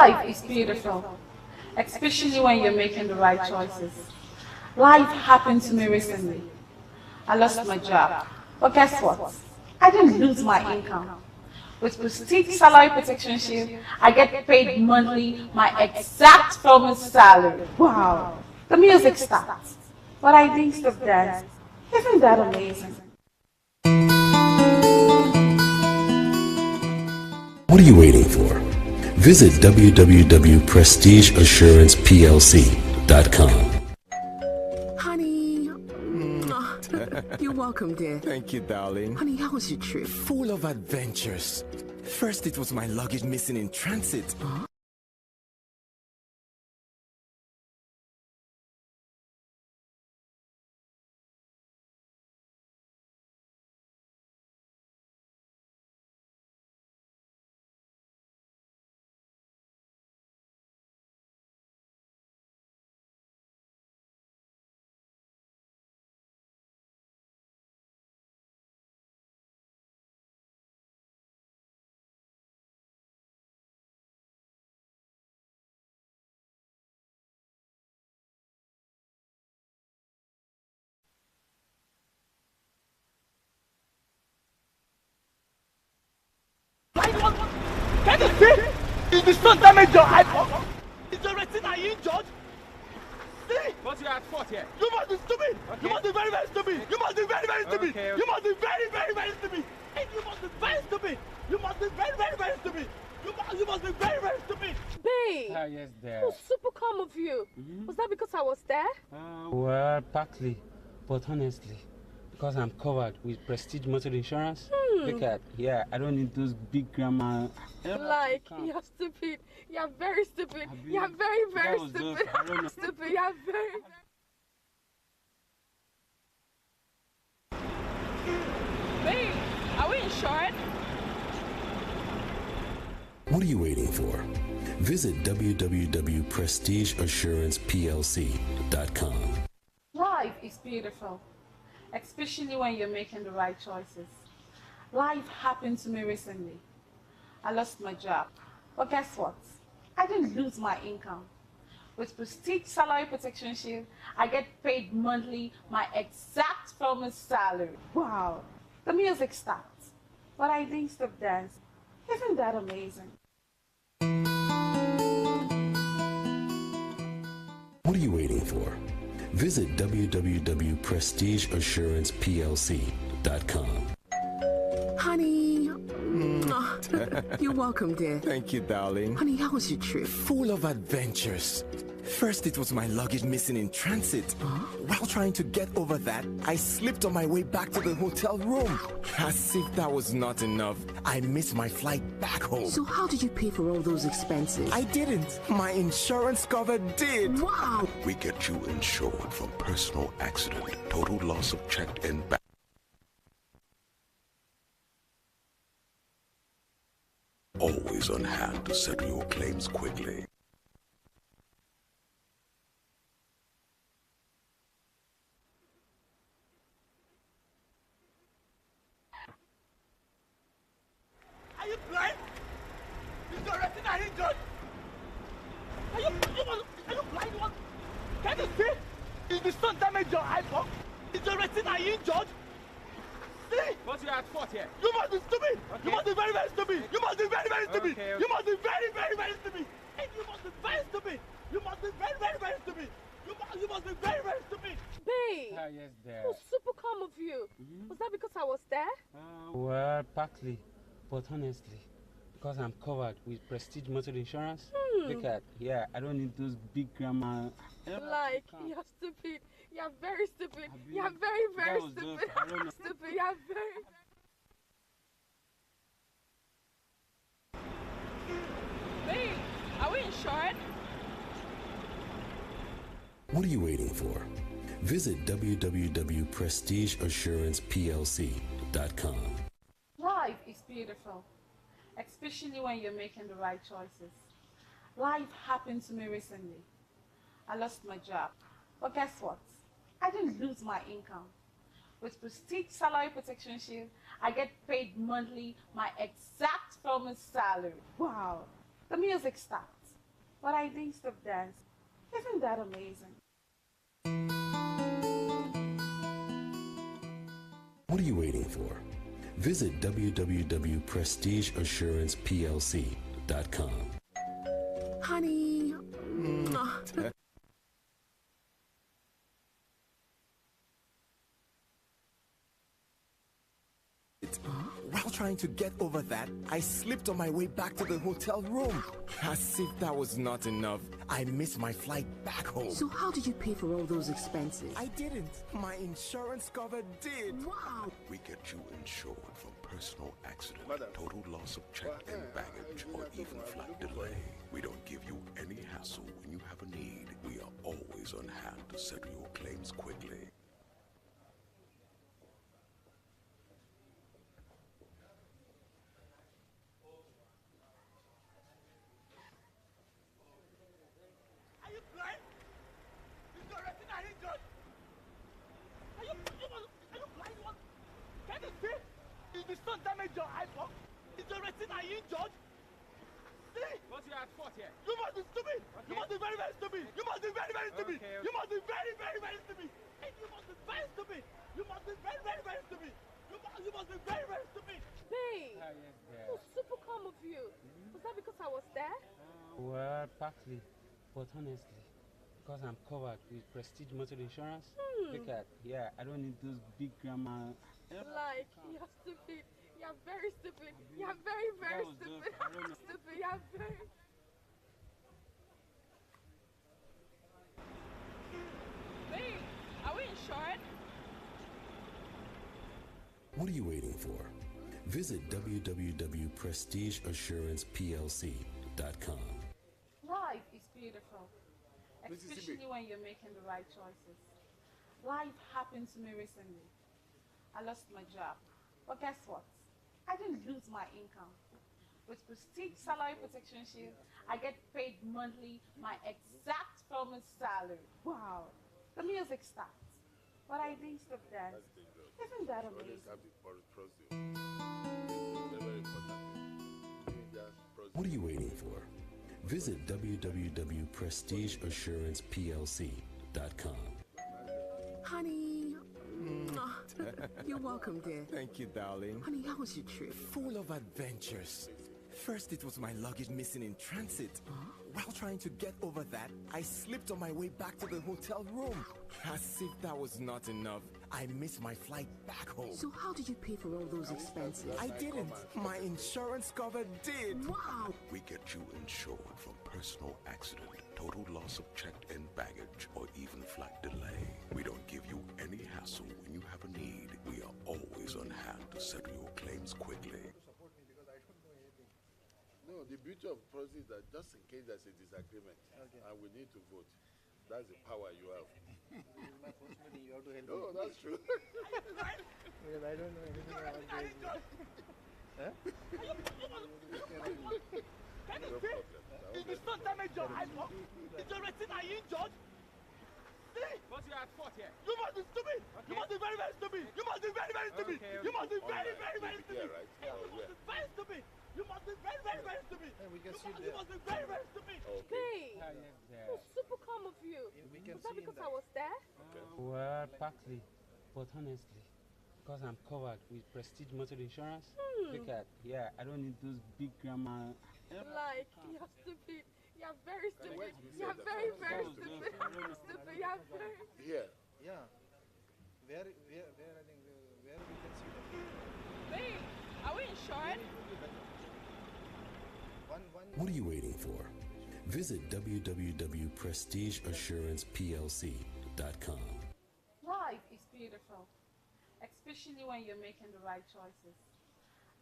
Life is beautiful, especially when you're making the right choices. Life happened to me recently. I lost my job. But guess what? I didn't lose my income. With Prestige Salary Protection Shield, I get paid monthly my exact promised salary. Wow. The music stopped, but I didn't stop dancing. Isn't that amazing? What are you waiting for? Visit www.prestigeassuranceplc.com. Honey. You're welcome, dear. Thank you, darling. Honey, how was your trip? Full of adventures. First, it was my luggage missing in transit. Huh? Can you see? Is the sun damage your iPhone? Is the retina injured? See? But you're at fault here. You must be stupid! Okay. You must be very, very stupid! You must be very, very stupid! Okay. You must be very, very, very stupid! And you must be very stupid! You must be very, very, very stupid! You must be very, very stupid! Babe! Yes, there. It was super calm of you. Was that because I was there? Well, partly, but honestly, because I'm covered with Prestige Motor Insurance. Look at, yeah, I don't need those big grammar. Like, you're stupid. You're very stupid. You're very, very That was stupid. just- I don't know. Stupid. You're very, Babe, are we insured? What are you waiting for? Visit www.prestigeassuranceplc.com. Life is beautiful, especially when you're making the right choices. Life happened to me recently. I lost my job. But guess what? I didn't lose my income. With Prestige Salary Protection Shield, I get paid monthly my exact promised salary. Wow. The music stopped, but I didn't stop dancing. Isn't that amazing? What are you waiting for? Visit www.prestigeassuranceplc.com. Honey. You're welcome, dear. Thank you, darling. Honey, how was your trip? Full of adventures. First, it was my luggage missing in transit. While trying to get over that, I slipped on my way back to the hotel room. As if that was not enough, I missed my flight back home. So how did you pay for all those expenses? I didn't. My insurance cover did. Wow. We get you insured from personal accident, total loss of checked in back. Always on hand to settle your claims quickly. Are you blind? Is the retina injured? Are you blind one? Can you see? Is the sun damage your iPhone? Is the retina injured? See? But you're at fault here. You must be stupid! Okay. You must be very, very stupid! You must be very, very stupid! Okay. You must be very, very, very stupid! And you must be very stupid! You must be very, very, very stupid! You must be very, very stupid! Babe! Yes, there. It was super calm of you. Was that because I was there? Well, partly, but honestly, because I'm covered with Prestige Motor Insurance. Look at, yeah, I don't need those big grammar. Like, you're stupid. You're very stupid. You're very, very That was stupid. just- I don't know. Stupid. You're very. Babe, are we insured? What are you waiting for? Visit www.prestigeassuranceplc.com. Life is beautiful, especially when you're making the right choices. Life happened to me recently. I lost my job. But guess what? I didn't lose my income. With Prestige Salary Protection Shield, I get paid monthly my exact promised salary. Wow. The music stopped, but I didn't stop dance. Isn't that amazing? What are you waiting for? Visit www.prestigeassuranceplc.com. Honey. While trying to get over that, I slipped on my way back to the hotel room. As if that was not enough, I missed my flight back home. So how did you pay for all those expenses? I didn't. My insurance cover did. Wow. We get you insured from personal accident, total loss of check and baggage, or even flight delay. We don't give you any hassle when you have a need. We are always on hand to settle your claims quickly. Are you blind? Is your retina injured? Are you blind? Can you see? Is the sun damage your eyeball? Is your retina injured? See? What you at fault here? You must be stupid! Okay. You must be very, very stupid! You must be very, very stupid! Okay, okay. You must be very, very, very stupid! And you must be very stupid! You must be very, very, very stupid! You must be very, very stupid! Babe, Ah, yes, it was super calm of you. Was that because I was there? Well, partly, but honestly, because I'm covered with Prestige Motor Insurance. Look at, yeah, I don't need those big grandma. Like, you're stupid. You're very stupid. You're very, very That was stupid. just- I don't know. Stupid. You're very. Babe, are we insured? What are you waiting for? Visit www.prestigeassuranceplc.com. Life is beautiful, especially when you're making the right choices. Life happened to me recently. I lost my job, but guess what? I didn't lose my income. With Prestige Salary Protection Shield, I get paid monthly my exact promised salary. Wow, the music stopped, but I didn't stop dancing. Isn't that amazing? What are you waiting for? Visit www.prestigeassuranceplc.com. Honey. You're welcome, dear. Thank you, darling. Honey, how was your trip? Full of adventures. First, it was my luggage missing in transit. While trying to get over that, I slipped on my way back to the hotel room. As if that was not enough, I missed my flight back home. So how did you pay for all those expenses? I didn't. My insurance cover did. Wow. We get you insured from personal accident, total loss of check and baggage, or even flight delay. We don't give you any hassle when you have a need. We are always on hand to settle your claims quickly. No, the beauty of policy is that just in case there's a disagreement and we need to vote, that's the power you have. You have to help No, that's true. because I don't know anything about this. Huh? Can you No see? problem. Is the sun damage your eyeball? Is your retina injured? See? What you at fault here? You must be stupid! You must be very, very stupid! You must be very, very stupid! Okay, You must be very, Online. very, very Yeah, stupid! right. And you must be very stupid! You must be very, very, very stupid! You must be very, very stupid! Babe, Ah, yes, it was super calm of you. Was that because I was there? Well, partly, but honestly, because I'm covered with Prestige Motor Insurance. Look at, yeah, I don't need those big grandma. Like, you're stupid. You're very stupid. where did you say You're that very, from? very That was stupid. just- I don't know. Stupid. You're very. Here. Yeah. Where I think, where we can see that. Babe, are we insured? One. What are you waiting for? Visit www.prestigeassuranceplc.com. Life is beautiful, especially when you're making the right choices.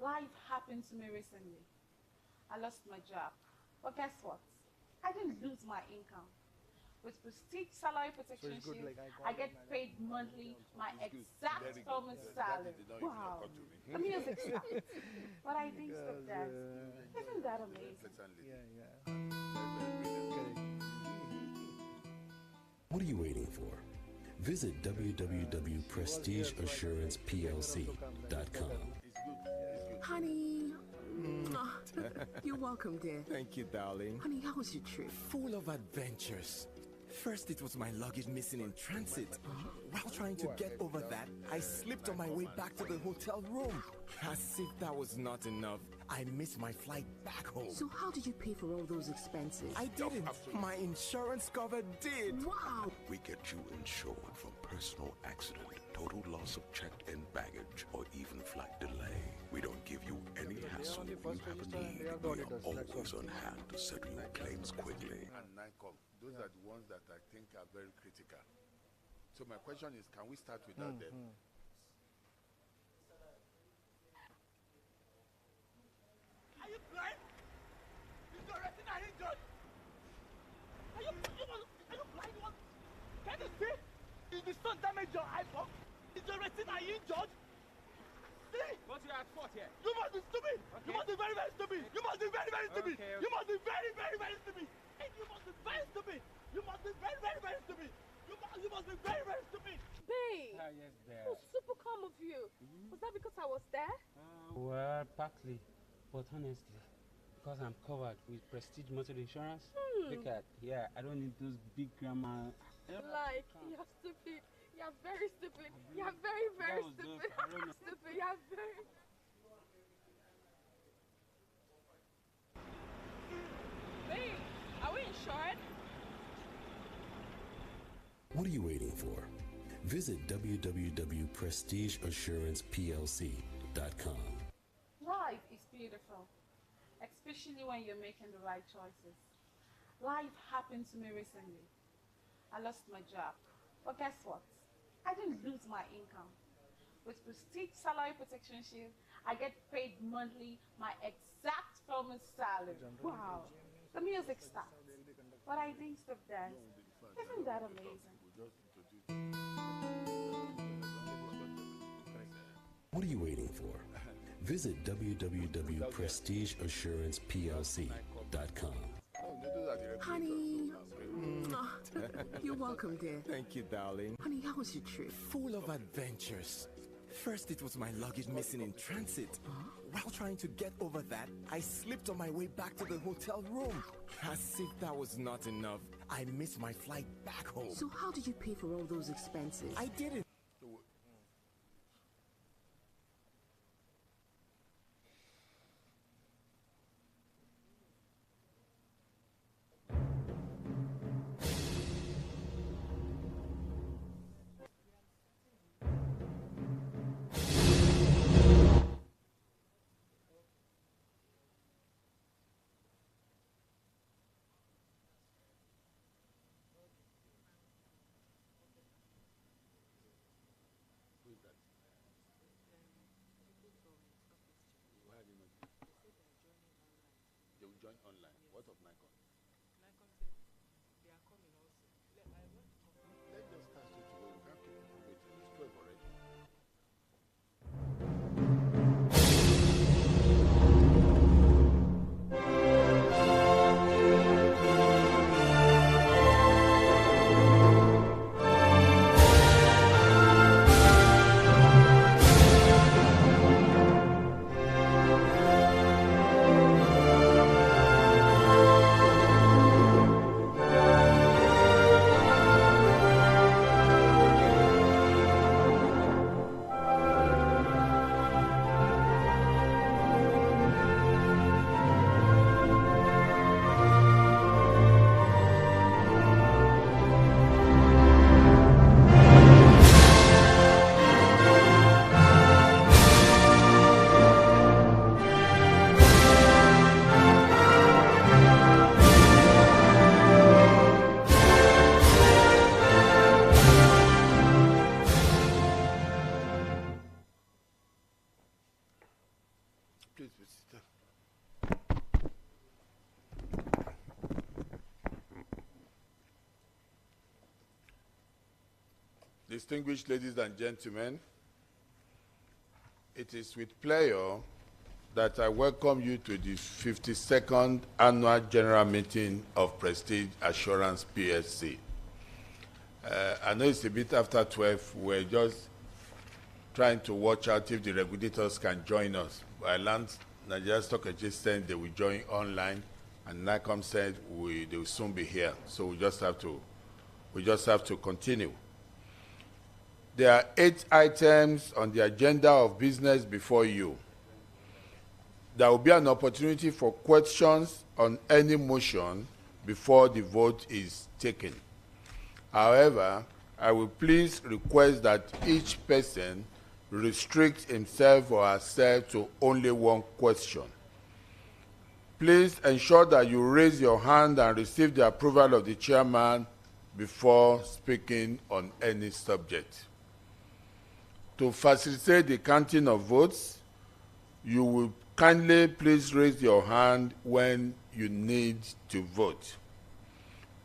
Life happened to me recently. I lost my job, but guess what? I didn't lose my income. With Prestige Salary Protection it's good, Shield, like, I I got get it, paid monthly my Very exact good. promised That salary. did not even Wow, occur to me. the music stopped, but I didn't stop dancing. Isn't that amazing? Pleasantly. Yeah. Very, very brilliant. Correct. What are you waiting for? Visit www.prestigeassuranceplc.com. It's good. It's good. Honey. You're welcome, dear. Thank you, darling. Honey, how was your trip? Full of adventures. First, it was my luggage missing in transit. While trying to get over that, I slipped on my way back to the hotel room. As if that was not enough, I missed my flight back home. So how did you pay for all those expenses? I didn't. My insurance cover did. Wow. We get you insured from personal accident, total loss of checked-in baggage, or even flight delay. We don't give you any hassle when you have a need. We are always on hand to settle your claims quickly. And NICOM, those are the ones that I think are very critical. So my question is, can we start without them? Are you blind? Is your retina injured? Are you blind? Can you see? Is the sun damage your eyeball? Is your retina injured? See? But you are at fault here. You must be stupid. Okay. You must be very, very stupid. You must be very, very stupid. Okay. You must be very, very, very stupid. And you must be very stupid. You must be very, very, very stupid. You must be very, very stupid. Babe, Ah, yes, there. it was super calm of you. Was that because I was there? Well, partly, but honestly, because I'm covered with Prestige Motor Insurance. Look at, yeah, I don't need those big grandma. Like, you're stupid. You're very stupid. You're very, very That was stupid. just- I don't know. Stupid. You're very... Babe, are we insured? What are you waiting for? Visit www.prestigeassuranceplc.com. Life is beautiful, especially when you're making the right choices. Life happened to me recently. I lost my job. But guess what? I didn't lose my income. With Prestige Salary Protection Shield, I get paid monthly my exact promised salary. Wow. The music stopped. But I didn't stop dancing. Isn't that amazing? What are you waiting for? Visit www.prestigeassuranceplc.com. Honey. You're welcome, dear. Thank you, darling. Honey, how was your trip? Full of adventures. First, it was my luggage missing in transit. While trying to get over that, I slipped on my way back to the hotel room. As if that was not enough, I missed my flight back home. So how did you pay for all those expenses? I didn't. They will join online. What of NICOM? Let's just start straight away. We can't keep people waiting. It's 12 already. Please, sit down. Distinguished ladies and gentlemen, it is with pleasure that I welcome you to the 52nd Annual General Meeting of Prestige Assurance PSC. I know it's a bit after 12. We're just trying to watch out if the regulators can join us. I learned Nigeria Stock Exchange said they will join online, and NICOM said they will soon be here. So we just have to continue. There are 8 items on the agenda of business before you. There will be an opportunity for questions on any motion before the vote is taken. However, I will please request that each person restrict himself or herself to only one question. Please ensure that you raise your hand and receive the approval of the chairman before speaking on any subject. To facilitate the counting of votes, you will kindly please raise your hand when you need to vote.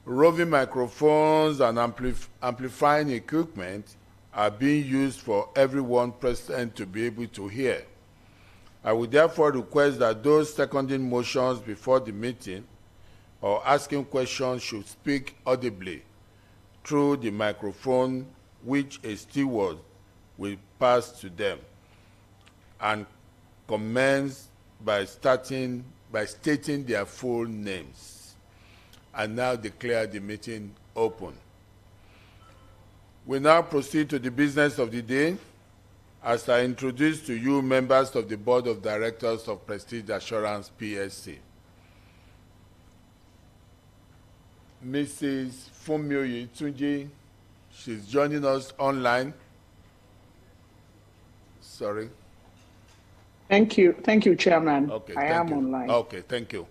Roving microphones and amplifying equipment are being used for everyone present to be able to hear. I would therefore request that those seconding motions before the meeting or asking questions should speak audibly through the microphone which a steward will pass to them, and commence by stating their full names. I now declare the meeting open. We now proceed to the business of the day as I introduce to you members of the Board of Directors of Prestige Assurance PSC. Mrs. Funmi Oyetunji, she's joining us online. Sorry. Thank you, Chairman. Okay, I am online. Okay, thank you.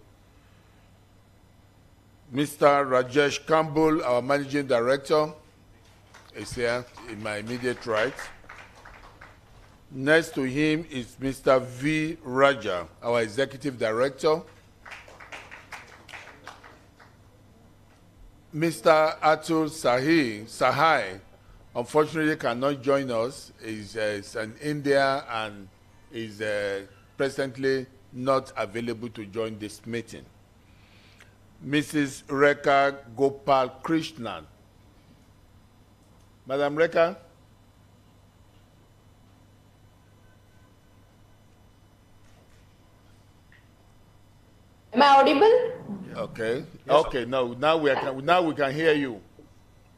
Mr. Rajesh Campbell, our Managing Director, is here in my immediate right. Next to him is Mr. V. Raja, our Executive Director. Mr. Atul Sahai, unfortunately cannot join us. He's in India and is presently not available to join this meeting. Mrs. Rekha Gopal Krishnan. Madam Rekha? Am I audible? Okay. Okay. Now we can hear you.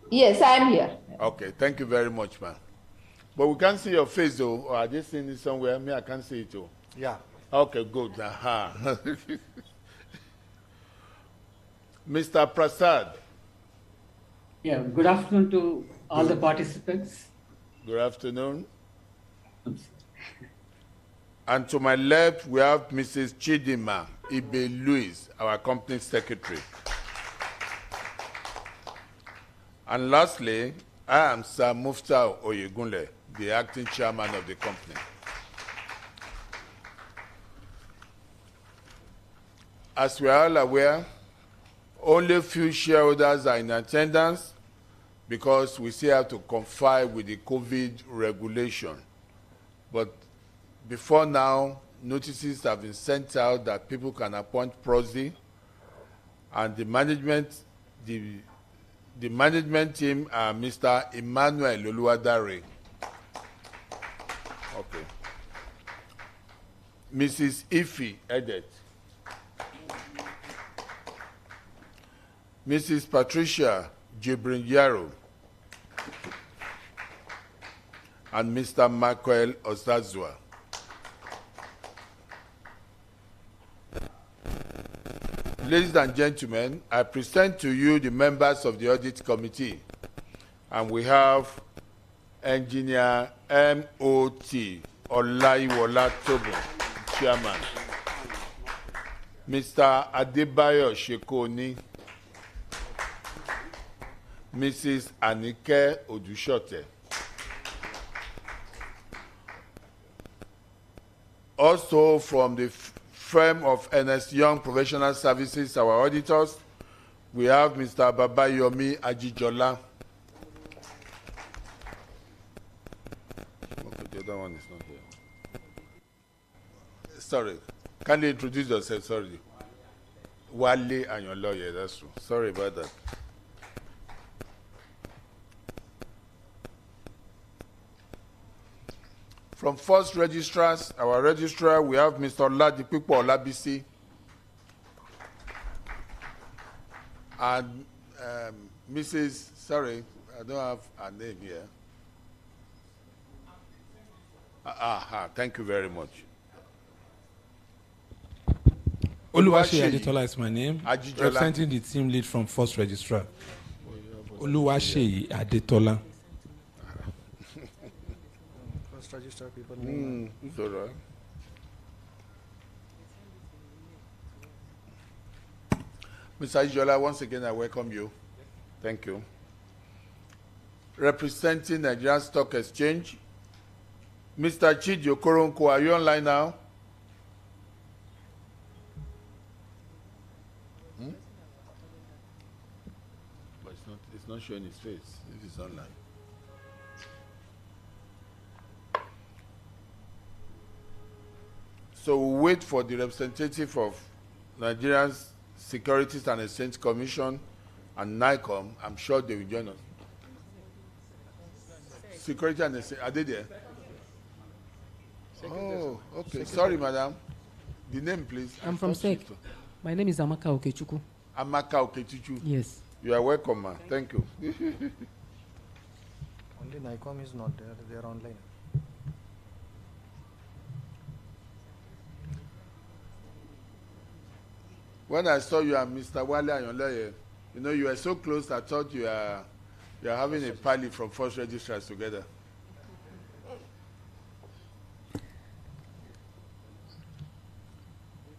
Yes, I am here. Okay. Thank you very much, ma'am. But we can't see your face, though. Or are they seeing it somewhere? Me, I can't see it, too. Yeah. Okay. Good. Mr. Prasad. Yeah. Good afternoon to all the participants. Good afternoon. And to my left, we have Mrs. Chidima Ibe Louis, our company secretary. And lastly, I am Sir Mufta Oyegunle, the acting chairman of the company. As we are all aware, only few shareholders are in attendance because we still have to comply with the COVID regulation. But before now, notices have been sent out that people can appoint proxy, and the management team are Mr. Emmanuel Oluwadare. Okay. Mrs. Ifi Edet. Mrs. Patricia Jibrin Yaro. And Mr. Michael Osazua. Ladies and gentlemen, I present to you the members of the Audit Committee, and we have Engineer M.O.T. Olaiwola Tobo, Chairman, Mr. Adebayo Shekoni, Mrs. Anike Odushote. Also from the firm of Ernest Young Professional Services, our auditors, we have Mr. Babayomi Ajijola. Okay, the other one is not here. Sorry, can you introduce yourself? Sorry. Wale and your lawyer, that's true. Sorry about that. From First Registrars, our registrar, we have Mr. Oladipupo Olabisi. And Mrs. Sorry, I don't have her name here. Thank you very much. Oluwaseyi Adetola is my name, Ajijola. representing the team lead from First Registrar. Oluwaseyi Adetola. First Registrar people. It's all right. Mr. Ajijola, once again, I welcome you. Thank you. Representing Nigerian Stock Exchange, Mr. Chidi Okoronko, are you online now? But it's not showing his face if it's online. So we'll wait for the representative of Nigeria's Securities and Exchange Commission and NICOM. I'm sure they will join us. Security and Exchange, are they there? Oh, okay. Sorry, madam. The name, please. I'm from SEC. My name is Amaka Okechukwu. Amaka Okechukwu. Yes. You are welcome, ma'am. Thank you. Only NICOM is not there. They are online. When I saw you and Mr. Wale Ayonleye, you know, you were so close, I thought you are having a party from First Registrars together.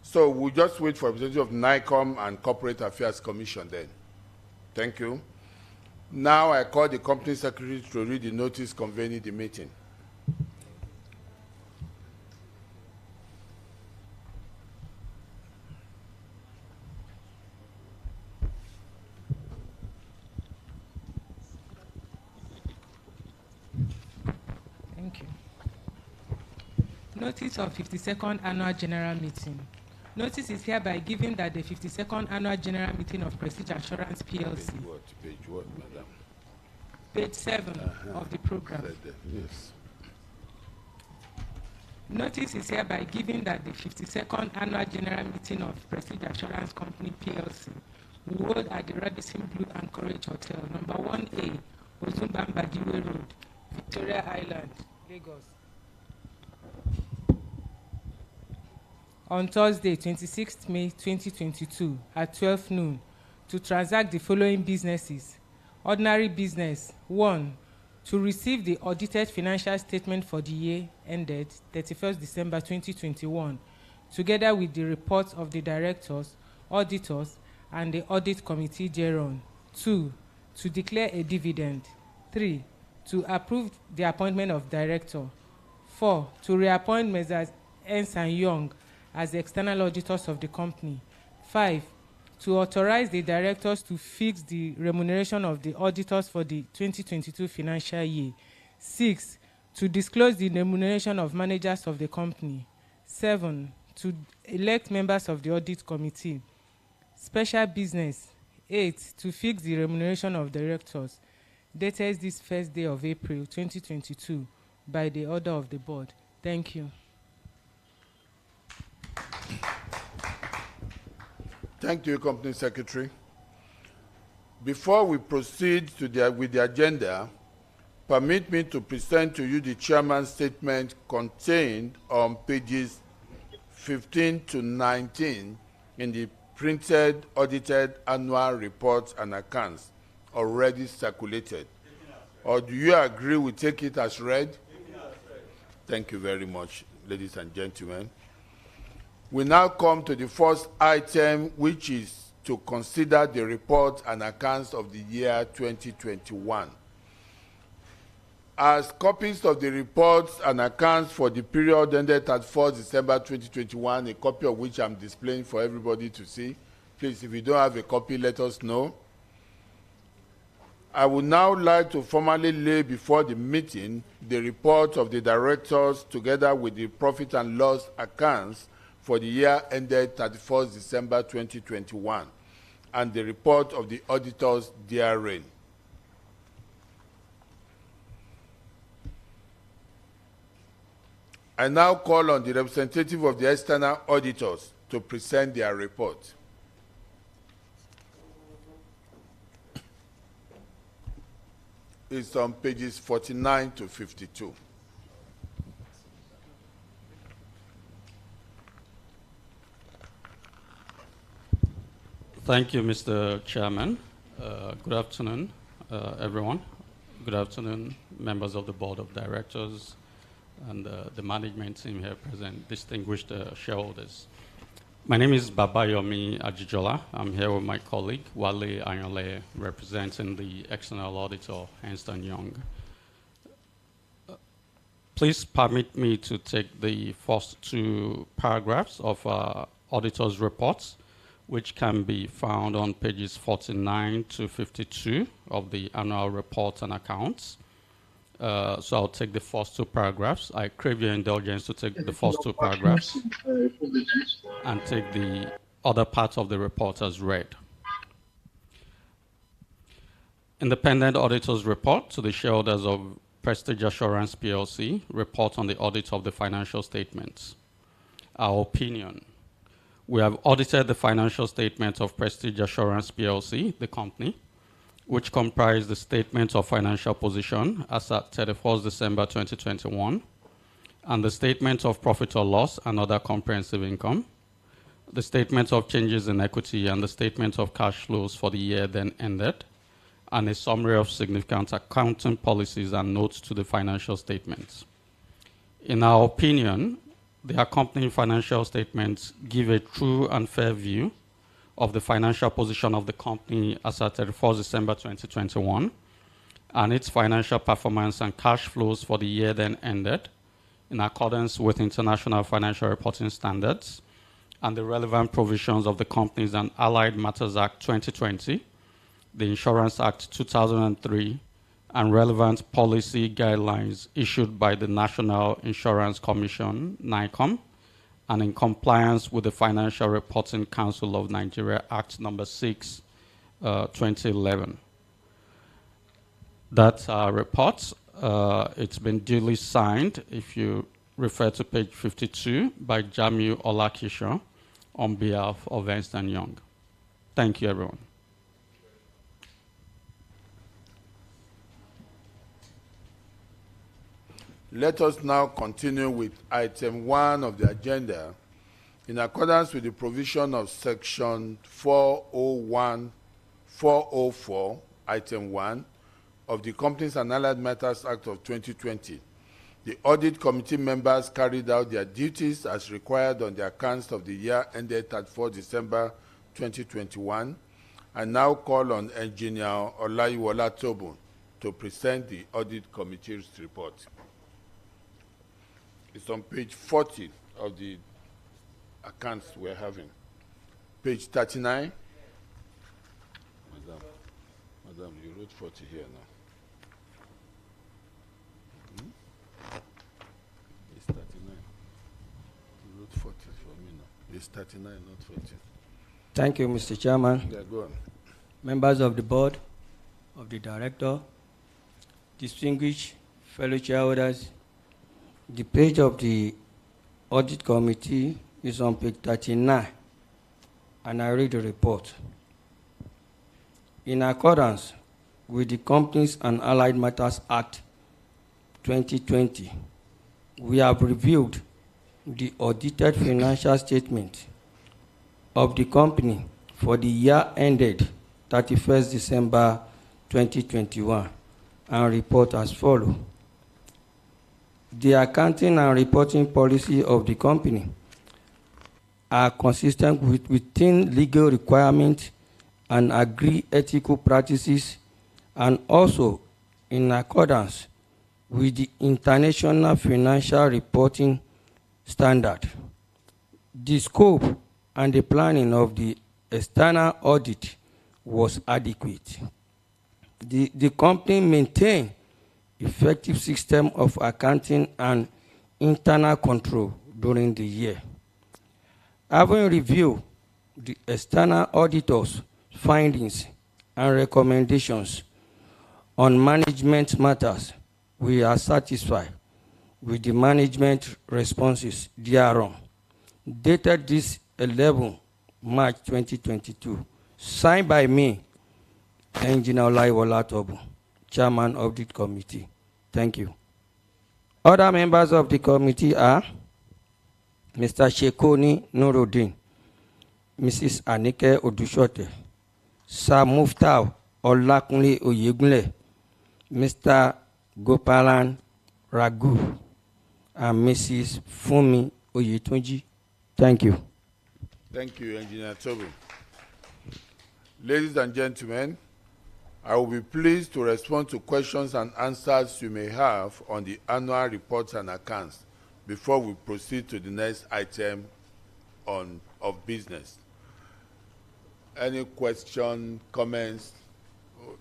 So we'll just wait for representative of NICOM and Corporate Affairs Commission then. Thank you. Now I call the company secretary to read the notice convening the meeting. Thank you. Notice of 52nd Annual General Meeting. Notice is hereby given that the 52nd Annual General Meeting of Prestige Assurance PLC. Page what, madam? Page 7 of the program. Yes. Notice is hereby given that the 52nd Annual General Meeting of Prestige Assurance Company PLC will hold at the Radisson Blue Anchorage Hotel, number 1A, Ozumbambadiwe Road, Victoria Island, Lagos. On Thursday, 26th May 2022 at 12 noon to transact the following businesses. Ordinary business. 1. To receive the audited financial statement for the year ended 31st December 2021, together with the reports of the directors, auditors, and the audit committee thereon. 2. To declare a dividend. 3. To approve the appointment of director. 4. To reappoint Messrs. Ernst & Young as the external auditors of the company. 5. To authorize the directors to fix the remuneration of the auditors for the 2022 financial year. 6. To disclose the remuneration of managers of the company. 7. To elect members of the audit committee. Special business. 8. To fix the remuneration of directors. Dated this first day of April 2022 by the order of the board. Thank you. Thank you, Company Secretary. Before we proceed with the agenda, permit me to present to you the chairman's statement contained on pages 15 to 19 in the printed audited annual reports and accounts already circulated. Or do you agree we take it as read? Thank you very much, ladies and gentlemen. We now come to the first item, which is to consider the reports and accounts of the year 2021. As copies of the reports and accounts for the period ended at 4 December 2021, a copy of which I'm displaying for everybody to see. Please, if you don't have a copy, let us know. I would now like to formally lay before the meeting the report of the directors together with the profit and loss accounts for the year ended 31st December 2021 and the report of the auditors therein. I now call on the representative of the external auditors to present their report. It's on pages 49 to 52. Thank you, Mr. Chairman. Good afternoon, everyone. Good afternoon, members of the Board of Directors and the management team here present, distinguished shareholders. My name is Babayomi Ajijola. I'm here with my colleague, Wale Ayole, representing the external auditor, Ernst & Young. Please permit me to take the first two paragraphs of our auditor's reports, which can be found on pages 49 to 52 of the annual report and accounts. So I'll take the first two paragraphs. I crave your indulgence to take the first two paragraphs and take the other parts of the report as read. Independent Auditor's Report to the shareholders of Prestige Assurance PLC, report on the audit of the financial statements. Our opinion. We have audited the financial statements of Prestige Assurance PLC, the company, which comprise the statement of financial position as at 31st December 2021, and the statement of profit or loss and other comprehensive income, the statement of changes in equity and the statement of cash flows for the year then ended, and a summary of significant accounting policies and notes to the financial statements. In our opinion, the accompanying financial statements give a true and fair view of the financial position of the company as at 31st December 2021 and its financial performance and cash flows for the year then ended in accordance with International Financial Reporting Standards and the relevant provisions of the Companies and Allied Matters Act 2020, the Insurance Act 2003, and relevant policy guidelines issued by the National Insurance Commission, NICOM, and in compliance with the Financial Reporting Council of Nigeria Act No. 6, 2011. That's our report. It's been duly signed, if you refer to page 52, by Jamiu Olakisho on behalf of Ernst & Young. Thank you, everyone. Let us now continue with item 1 of the agenda. In accordance with the provision of section 404, item 1 of the Companies and Allied Matters Act of 2020, the audit committee members carried out their duties as required on the accounts of the year ended 34 December 2021. I now call on Engineer Olayiwola Tobun to present the audit committee's report. It's on page 40 of the accounts we're having. Page 39. Madam, you wrote 40 here now. It's 39. You wrote 40 for me now. It's 39, not 40. Thank you, Mr. Chairman. Yeah, go on. Members of the board, of the director, distinguished fellow shareholders, the page of the audit committee is on page 39, and I read the report. In accordance with the Companies and Allied Matters Act 2020, we have reviewed the audited financial statement of the company for the year ended 31st December 2021 and report as follows. The accounting and reporting policy of the company are consistent within legal requirements and agreed ethical practices, and also in accordance with the International Financial Reporting Standard. The scope and the planning of the external audit was adequate. The company maintained effective system of accounting and internal control during the year. Having reviewed the external auditor's findings and recommendations on management matters, we are satisfied with the management responses thereon, dated this 11 March 2022, signed by me, Engineer Olaiwola Tobu, Chairman of the committee. Thank you. Other members of the committee are Mr. Shekoni Nuruddin, Mrs. Anike Odushote, Sir Muftau Olakunle Oyegunle, Mr. Gopalan Raghu, and Mrs. Fumi Oyetunji. Thank you. Thank you, Engineer Toby. Ladies and gentlemen, I will be pleased to respond to questions and answers you may have on the annual reports and accounts before we proceed to the next item of business. Any question, comments?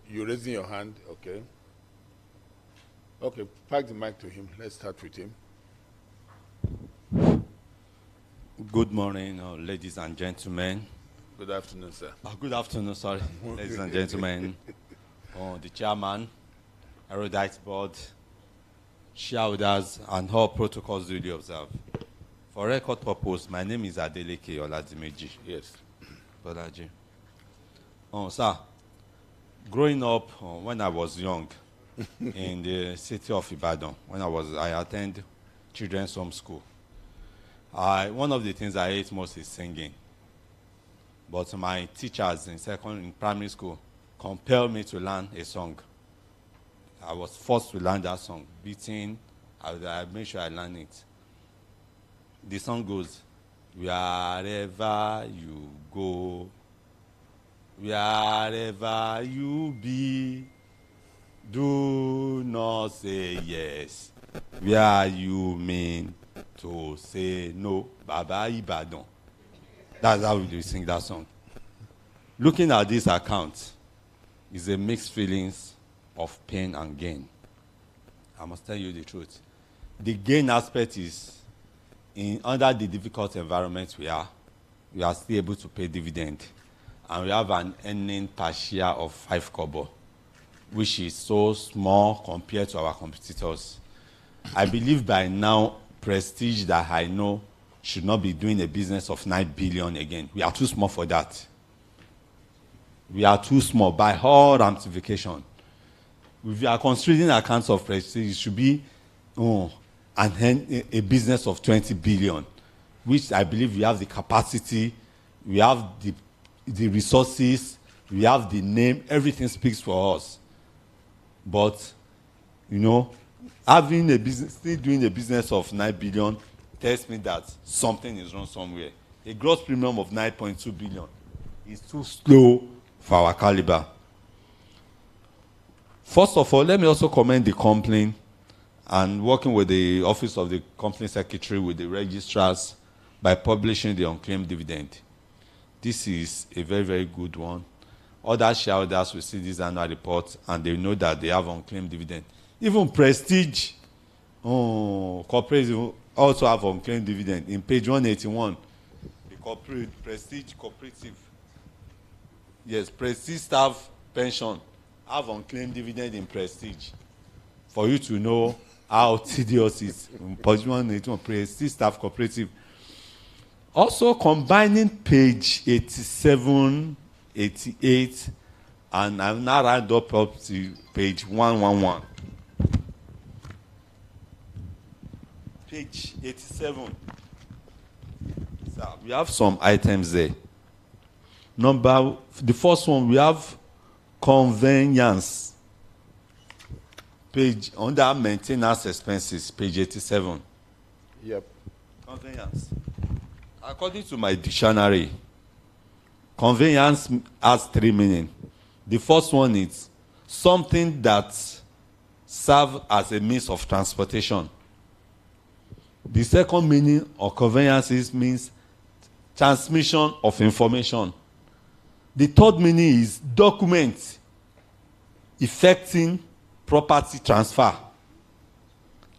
You're raising your hand, okay. Okay, pass the mic to him. Let's start with him. Good morning, ladies and gentlemen. Good afternoon, sir. Good afternoon, sorry. Ladies and gentlemen, the chairman, erudite board, shareholders, and all protocols duly observed. For record purpose, my name is Adeleke Oladimeji. Yes. Bolaji. Sir, growing up when I was young in the city of Ibadan, I attended children's home school. One of the things I hate most is singing. But my teachers in primary school compelled me to learn a song. I was forced to learn that song. Beating, I made sure I learned it. The song goes, wherever you go, wherever you be, do not say yes, where you mean to say no. Baba Ibadan. That's how we sing that song. Looking at this account is a mixed feelings of pain and gain. I must tell you the truth. The gain aspect is under the difficult environment we are still able to pay dividend. And we have an earning per share of 5 kobo, which is so small compared to our competitors. I believe by now, Prestige that I know should not be doing a business of 9 billion again. We are too small for that. We are too small by all ramification. If we are considering accounts of Prestige, it should be a business of 20 billion, which I believe we have the capacity, we have the resources, we have the name, everything speaks for us. But, having a business, still doing a business of 9 billion tells me that something is wrong somewhere. A gross premium of 9.2 billion is too slow for our caliber. First of all, let me also commend the company and working with the office of the company secretary with the registrars by publishing the unclaimed dividend. This is a very, very good one. Other shareholders will see this annual report and they know that they have unclaimed dividend. Even Prestige Cooperative also have unclaimed dividend. In page 181, the Prestige Cooperative, yes, Prestige staff pension have unclaimed dividend in Prestige. For you to know how tedious it is. In page 181, Prestige staff cooperative. Also combining page 87, 88, and I've now round up to page 111. Page 87. So we have some items there. The first one, we have conveyance. Page under maintenance expenses, page 87. Yep. Conveyance. According to my dictionary, conveyance has 3 meanings. The first one is something that serves as a means of transportation. The second meaning of conveyance means transmission of information. The third meaning is document effecting property transfer.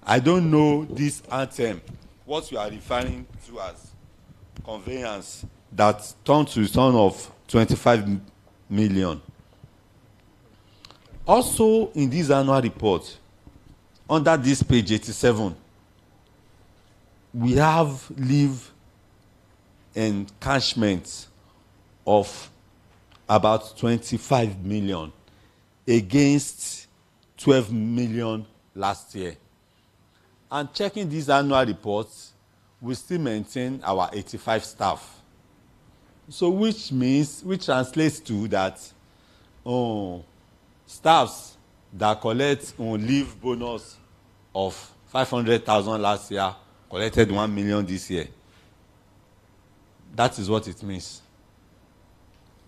I don't know this item, what you are referring to as conveyance that turned to a sum of 25 million. Also, in this annual report, under this page 87, we have leave encashment of about 25 million against 12 million last year. And checking these annual reports, we still maintain our 85 staff. So which translates to that staffs that collect leave bonus of 500,000 last year collected 1 million this year. That is what it means.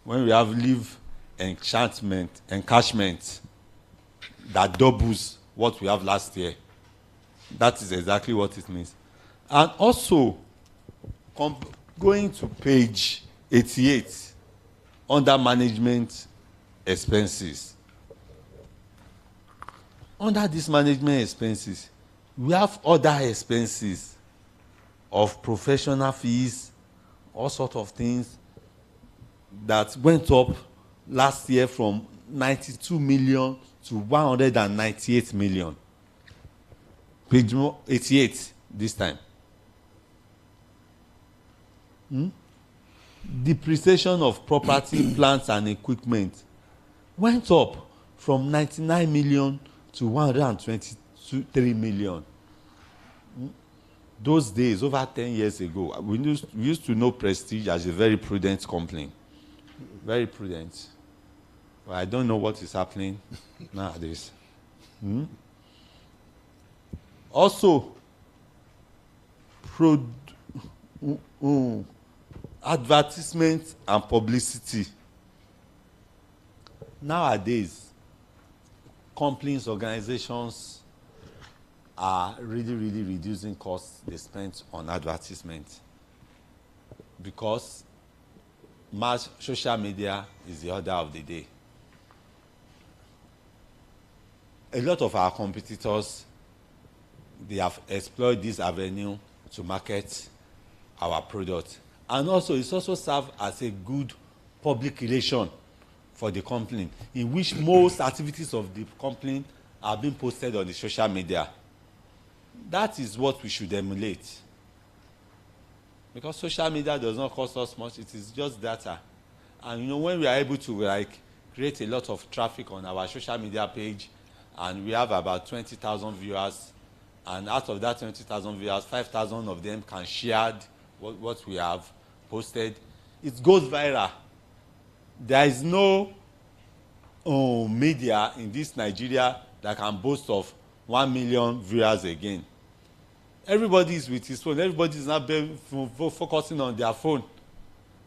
When we have leave encashment that doubles what we have last year, that is exactly what it means. And also, going to page 88, under management expenses. Under this management expenses, we have other expenses of professional fees, all sorts of things that went up last year from 92 million to 198 million. Page 88 this time. Depreciation of property, plants and equipment went up from 99 million to 123 million. Those days, over 10 years ago, we used to know Prestige as a very prudent company. Very prudent. But I don't know what is happening nowadays. Also, advertisement and publicity. Nowadays, companies, organizations are really reducing costs they spend on advertisement, because mass social media is the order of the day. A lot of our competitors, they have explored this avenue to market our product. And also, it's also served as a good public relation for the company, in which most activities of the company are being posted on the social media. That is what we should emulate. Because social media does not cost us much, it is just data. And when we are able to create a lot of traffic on our social media page, and we have about 20,000 viewers, and out of that 20,000 viewers, 5,000 of them can share what we have posted, it goes viral. There is no media in this Nigeria that can boast of 1 million viewers again. Everybody is with his phone. Everybody is not focusing on their phone.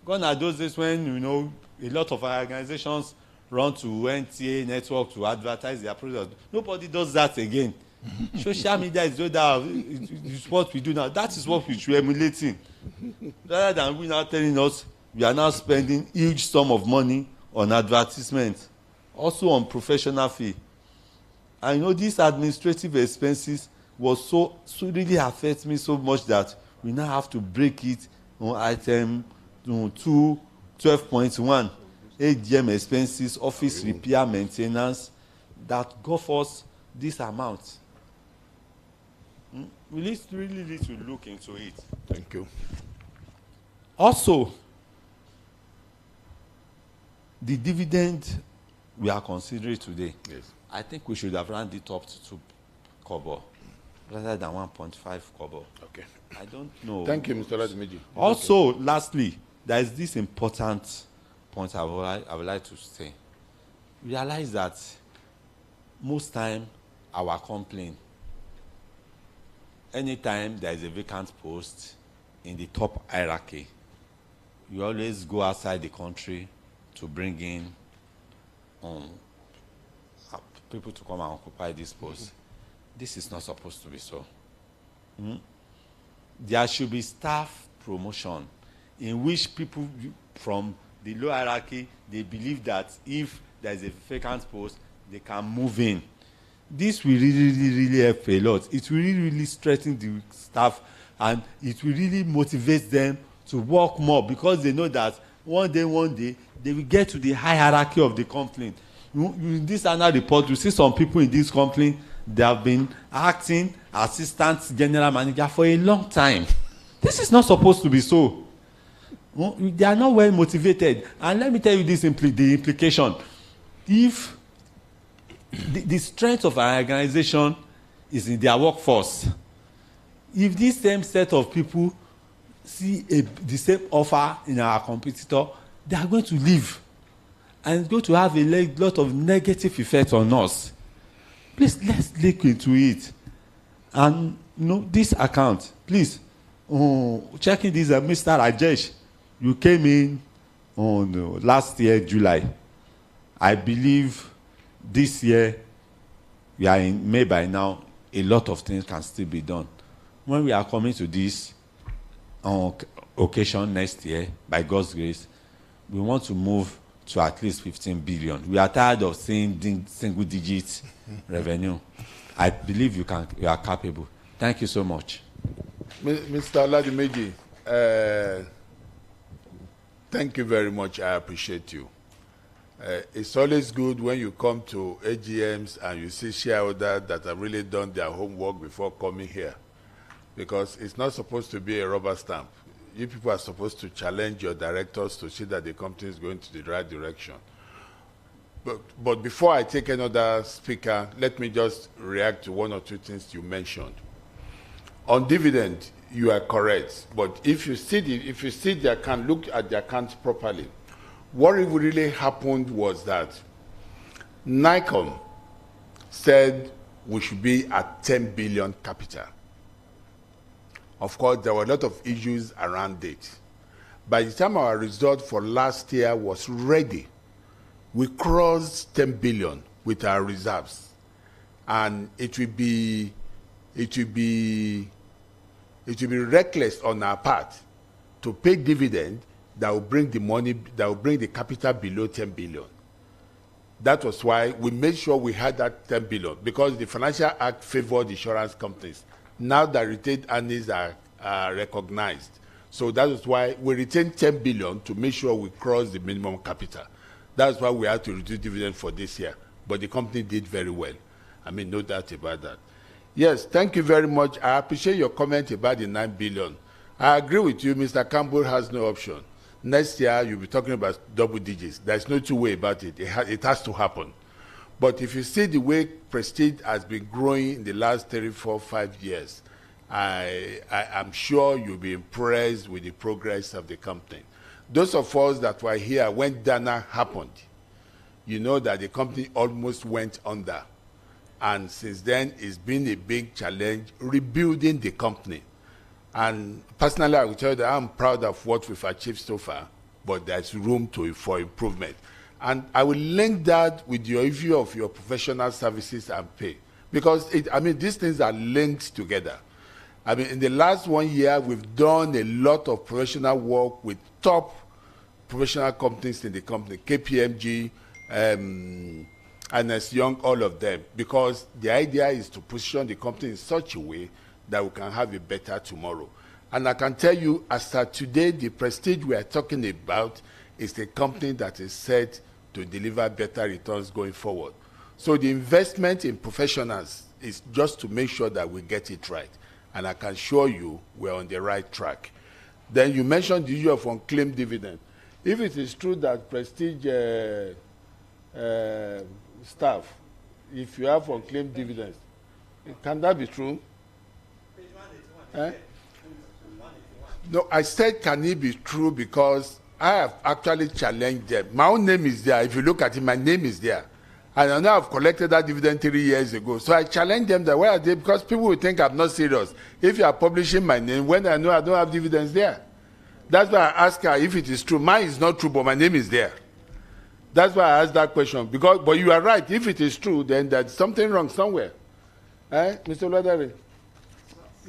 Gone are those days when a lot of our organizations run to NTA network to advertise their product. Nobody does that again. Social media is what we do now. That is what we should be emulating. Rather than we now telling us we are now spending huge sum of money on advertisement, also on professional fee. And these administrative expenses was so really affect me so much that we now have to break it on item 12.1, AGM expenses, office repair, maintenance, that go for us this amount. We really need to look into it. Thank you. Also, the dividend we are considering today, yes, I think we should have rounded it up to 2 kobo rather than 1.5 kobo. Okay. I don't know. Thank you, Mr. Radimiji. Also, lastly, there is this important point I would like to say. Realize that most time our complaint, anytime there is a vacant post in the top hierarchy, you always go outside the country to bring in people to come and occupy this post. This is not supposed to be so. There should be staff promotion in which people from the low hierarchy, they believe that if there is a vacant post, they can move in. This will really help a lot. It will really strengthen the staff, and it will really motivate them to work more, because they know that one day they will get to the high hierarchy of the company. In this annual report, you see some people in this company, they have been acting assistant general manager for a long time. This is not supposed to be so. They are not well motivated. And let me tell you this the implication. If the strength of our organization is in their workforce, if this same set of people see the same offer in our competitor, they are going to leave. And it's going to have a lot of negative effects on us. Please, let's look into it. And this account, please, checking this, Mr. Rajesh, you came in on last year, July. I believe this year, we are in May by now, a lot of things can still be done. When we are coming to this occasion next year, by God's grace, we want to move to at least 15 billion. We are tired of seeing single-digit revenue. I believe you are capable. Thank you so much. Mr. Oladimeji, thank you very much. I appreciate you. It's always good when you come to AGMs and you see shareholders that have really done their homework before coming here, because it's not supposed to be a rubber stamp. You people are supposed to challenge your directors to see that the company is going to the right direction. But before I take another speaker, let me just react to one or two things you mentioned. On dividend, you are correct. But if you see the account, look at the account properly. What really happened was that NICOM said we should be at 10 billion capital. Of course, there were a lot of issues around it. By the time our result for last year was ready, we crossed 10 billion with our reserves. And it will be reckless on our part to pay dividend that will bring the money, that will bring the capital below 10 billion. That was why we made sure we had that 10 billion, because the Financial Act favored insurance companies. Now that retained earnings are recognized. So that is why we retained 10 billion to make sure we cross the minimum capital. That's why we had to reduce dividend for this year. But the company did very well. I mean, no doubt about that. Yes, thank you very much. I appreciate your comment about the 9 billion. I agree with you, Mr. Campbell has no option. Next year, you'll be talking about double digits. There's no two way about it. It has to happen. But if you see the way Prestige has been growing in the last 3, 4, 5 years, I'm sure you'll be impressed with the progress of the company. Those of us that were here when Dana happened, you know that the company almost went under. And since then, it's been a big challenge rebuilding the company. And personally, I will tell you that I'm proud of what we've achieved so far, but there's room for improvement. And I will link that with your issue of your professional services and pay. Because, these things are linked together. In the last 1 year, we've done a lot of professional work with top professional companies in the company, KPMG, Ernst Young, all of them, because the idea is to position the company in such a way that we can have a better tomorrow. And I can tell you, as of today, the Prestige we are talking about is a company that is set to deliver better returns going forward. So the investment in professionals is just to make sure that we get it right. And I can assure you we're on the right track. Then you mentioned the issue of unclaimed dividend. If it is true that Prestige staff, if you have unclaimed dividends, can that be true? No, I said can it be true because I have actually challenged them. My own name is there. If you look at it, my name is there. And I know I've collected that dividend 3 years ago. So I challenge them that where are they? Because people will think I'm not serious. If you are publishing my name, when I know I don't have dividends there. That's why I ask her if it is true. Mine is not true, but my name is there. That's why I asked that question. But you are right. If it is true, then there's something wrong somewhere. Mr. Ladare,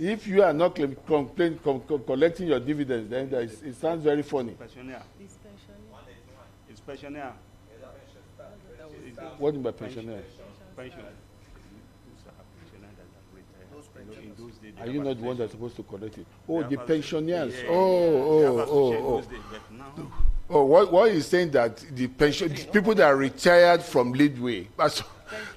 if you are not collecting your dividends, then it sounds very funny. It's pensioner. What do you mean by pensioner? Are you not the one that's supposed to collect it? Oh, the pensioners. Oh, what is saying that the people that are retired from Leadway,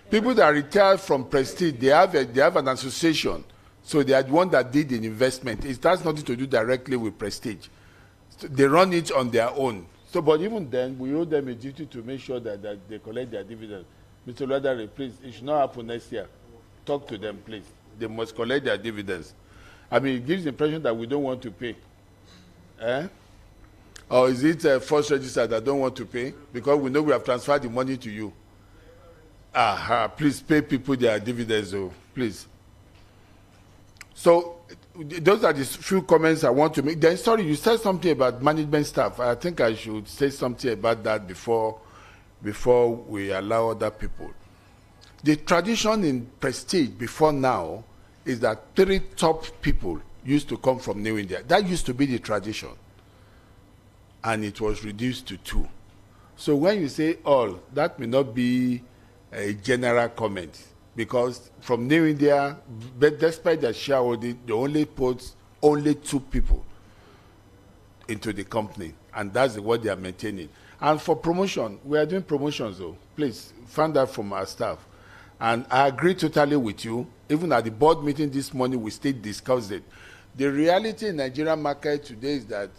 people that are retired from Prestige, they have an association So they are the one that did the investment. It has nothing to do directly with Prestige. So they run it on their own. So, but even then, we owe them a duty to make sure that they collect their dividends. Mr. Ladare, please, it should not happen next year. Talk to them, please. They must collect their dividends. I mean, it gives the impression that we don't want to pay. Or is it First Register that don't want to pay? Because we know we have transferred the money to you. Please pay people their dividends, though, please. So those are the few comments I want to make. Then, sorry, you said something about management staff. I think I should say something about that before we allow other people. The tradition in Prestige before now is that 3 top people used to come from New India. That used to be the tradition. And it was reduced to 2. So when you say all, that may not be a general comment, because from New India, but despite their shareholding, they only put only 2 people into the company, and that's what they are maintaining. And for promotion, we are doing promotions, though. Please find out from our staff. And I agree totally with you. Even at the board meeting this morning, we still discussed it. The reality in the Nigerian market today is that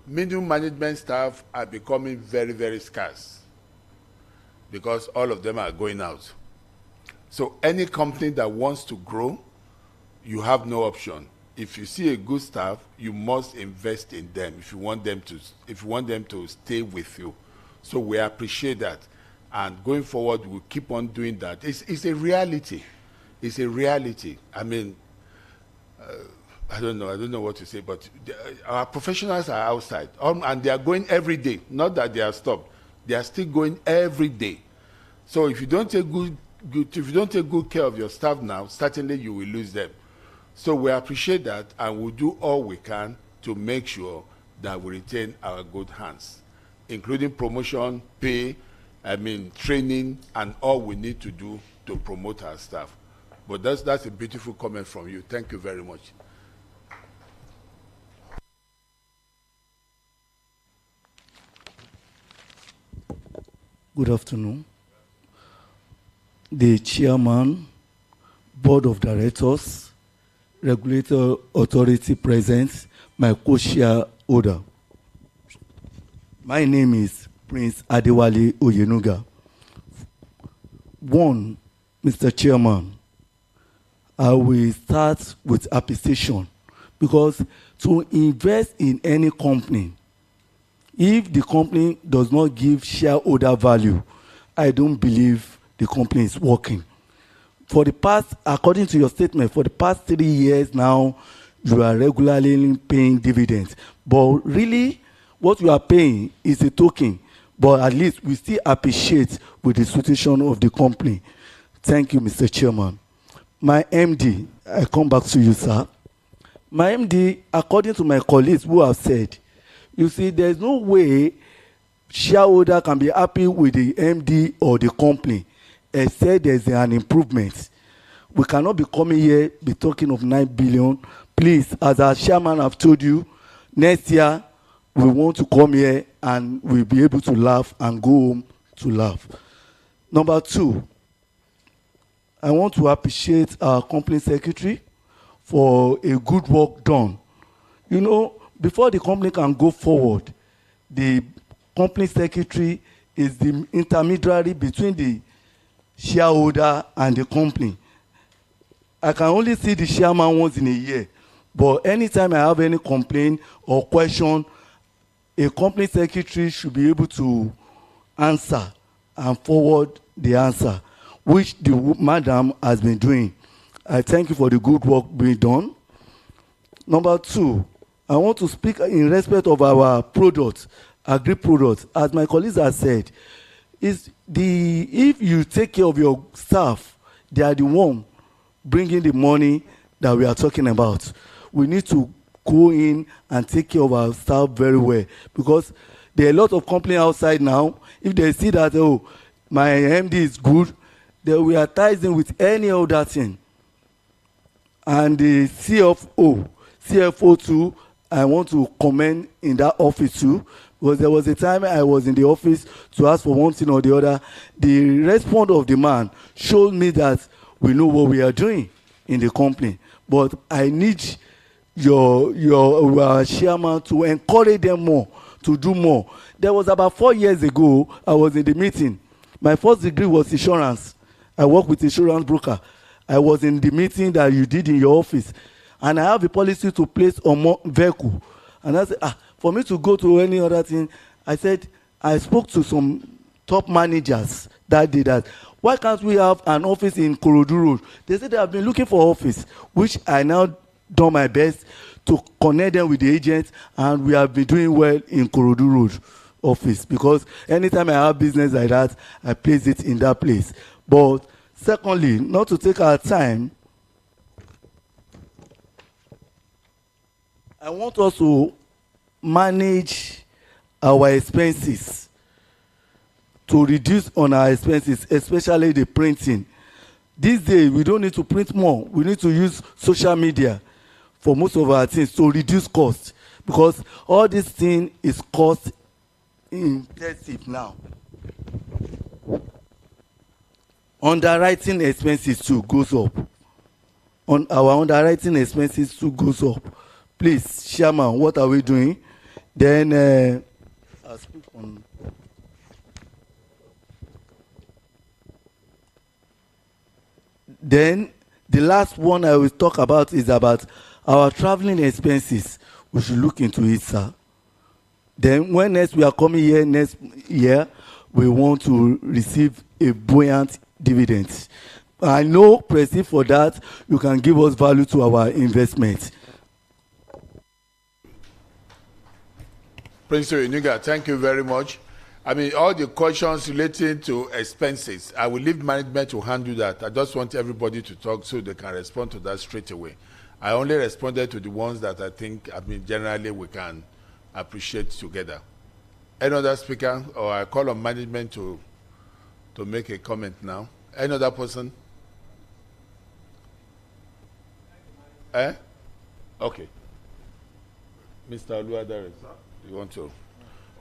middle management staff are becoming very, very scarce because all of them are going out. So any company that wants to grow, you have no option. If you see a good staff, you must invest in them if you want them to stay with you. So we appreciate that. And going forward, we'll keep on doing that. It's a reality. It's a reality. I mean, I don't know what to say, but our professionals are outside, and they are going every day. Not that they have stopped; they are still going every day. So if you don't take good care of your staff now, certainly you will lose them. So we appreciate that, and we'll do all we can to make sure that we retain our good hands, including promotion, pay, training, and all we need to do to promote our staff. But that's a beautiful comment from you. Thank you very much. Good afternoon. The chairman, board of directors, regulator authority present, my co-shareholder. My name is Prince Adewale Oyenuga. 1, Mr. Chairman, I will start with appreciation, because to invest in any company, if the company does not give shareholder value, I don't believe the company is working. For the past, according to your statement, for the past 3 years now, you are regularly paying dividends. But really, what you are paying is a token. But at least we still appreciate with the situation of the company. Thank you, Mr. Chairman. My MD, I come back to you, sir. My MD, according to my colleagues who have said, you see, there's no way shareholder can be happy with the MD or the company except there's an improvement. We cannot be coming here, be talking of 9 billion. Please, as our chairman have told you, next year we want to come here and we'll be able to laugh and go home to laugh. Number 2, I want to appreciate our company secretary for a good work done. You know, before the company can go forward, the company secretary is the intermediary between the shareholder and the company. I can only see the chairman once in a year, but anytime I have any complaint or question, a company secretary should be able to answer and forward the answer, which the madam has been doing. I thank you for the good work being done. Number 2, I want to speak in respect of our products, agri products. As my colleagues have said, if you take care of your staff, they are the one bringing the money that we are talking about. We need to go in and take care of our staff very well, because there are a lot of companies outside now. If they see that, oh, my MD is good, they will advertise them with any other thing. And the CFO too, I want to comment in that office too, because there was a time I was in the office to ask for one thing or the other. The response of the man showed me that we know what we are doing in the company. but I need your chairman to encourage them more, to do more. There was about 4 years ago, I was in the meeting. My first degree was insurance. I work with insurance broker. I was in the meeting that you did in your office, and I have a policy to place on more vehicle. And I said, for me to go to any other thing, I said, I spoke to some top managers that did that. Why can't we have an office in Korodu Road? They said they have been looking for office, which I now done my best to connect them with the agents, and we have been doing well in Korodu Road office, because anytime I have business like that, I place it in that place. But secondly, not to take our time, I want us to manage our expenses, to reduce on our expenses, especially the printing. These days, we don't need to print more. We need to use social media for most of our things to reduce cost, because all this thing is cost intensive now. Underwriting expenses too goes up. On our underwriting expenses too goes up. Please, Chairman, what are we doing? Then I'll speak on. Then the last one I will talk about is about our traveling expenses. We should look into it, sir. Then when next we are coming here next year, we want to receive a buoyant dividend. I know, President, for that, you can give us value to our investment. Prince Oyenuga, thank you very much. I mean, all the questions relating to expenses, I will leave management to handle that. I just want everybody to talk so they can respond to that straight away. I only responded to the ones that I think, generally we can appreciate together. Any other speaker, or I call on management to make a comment now. Any other person? Okay. Mr. Oluwadare, you want to?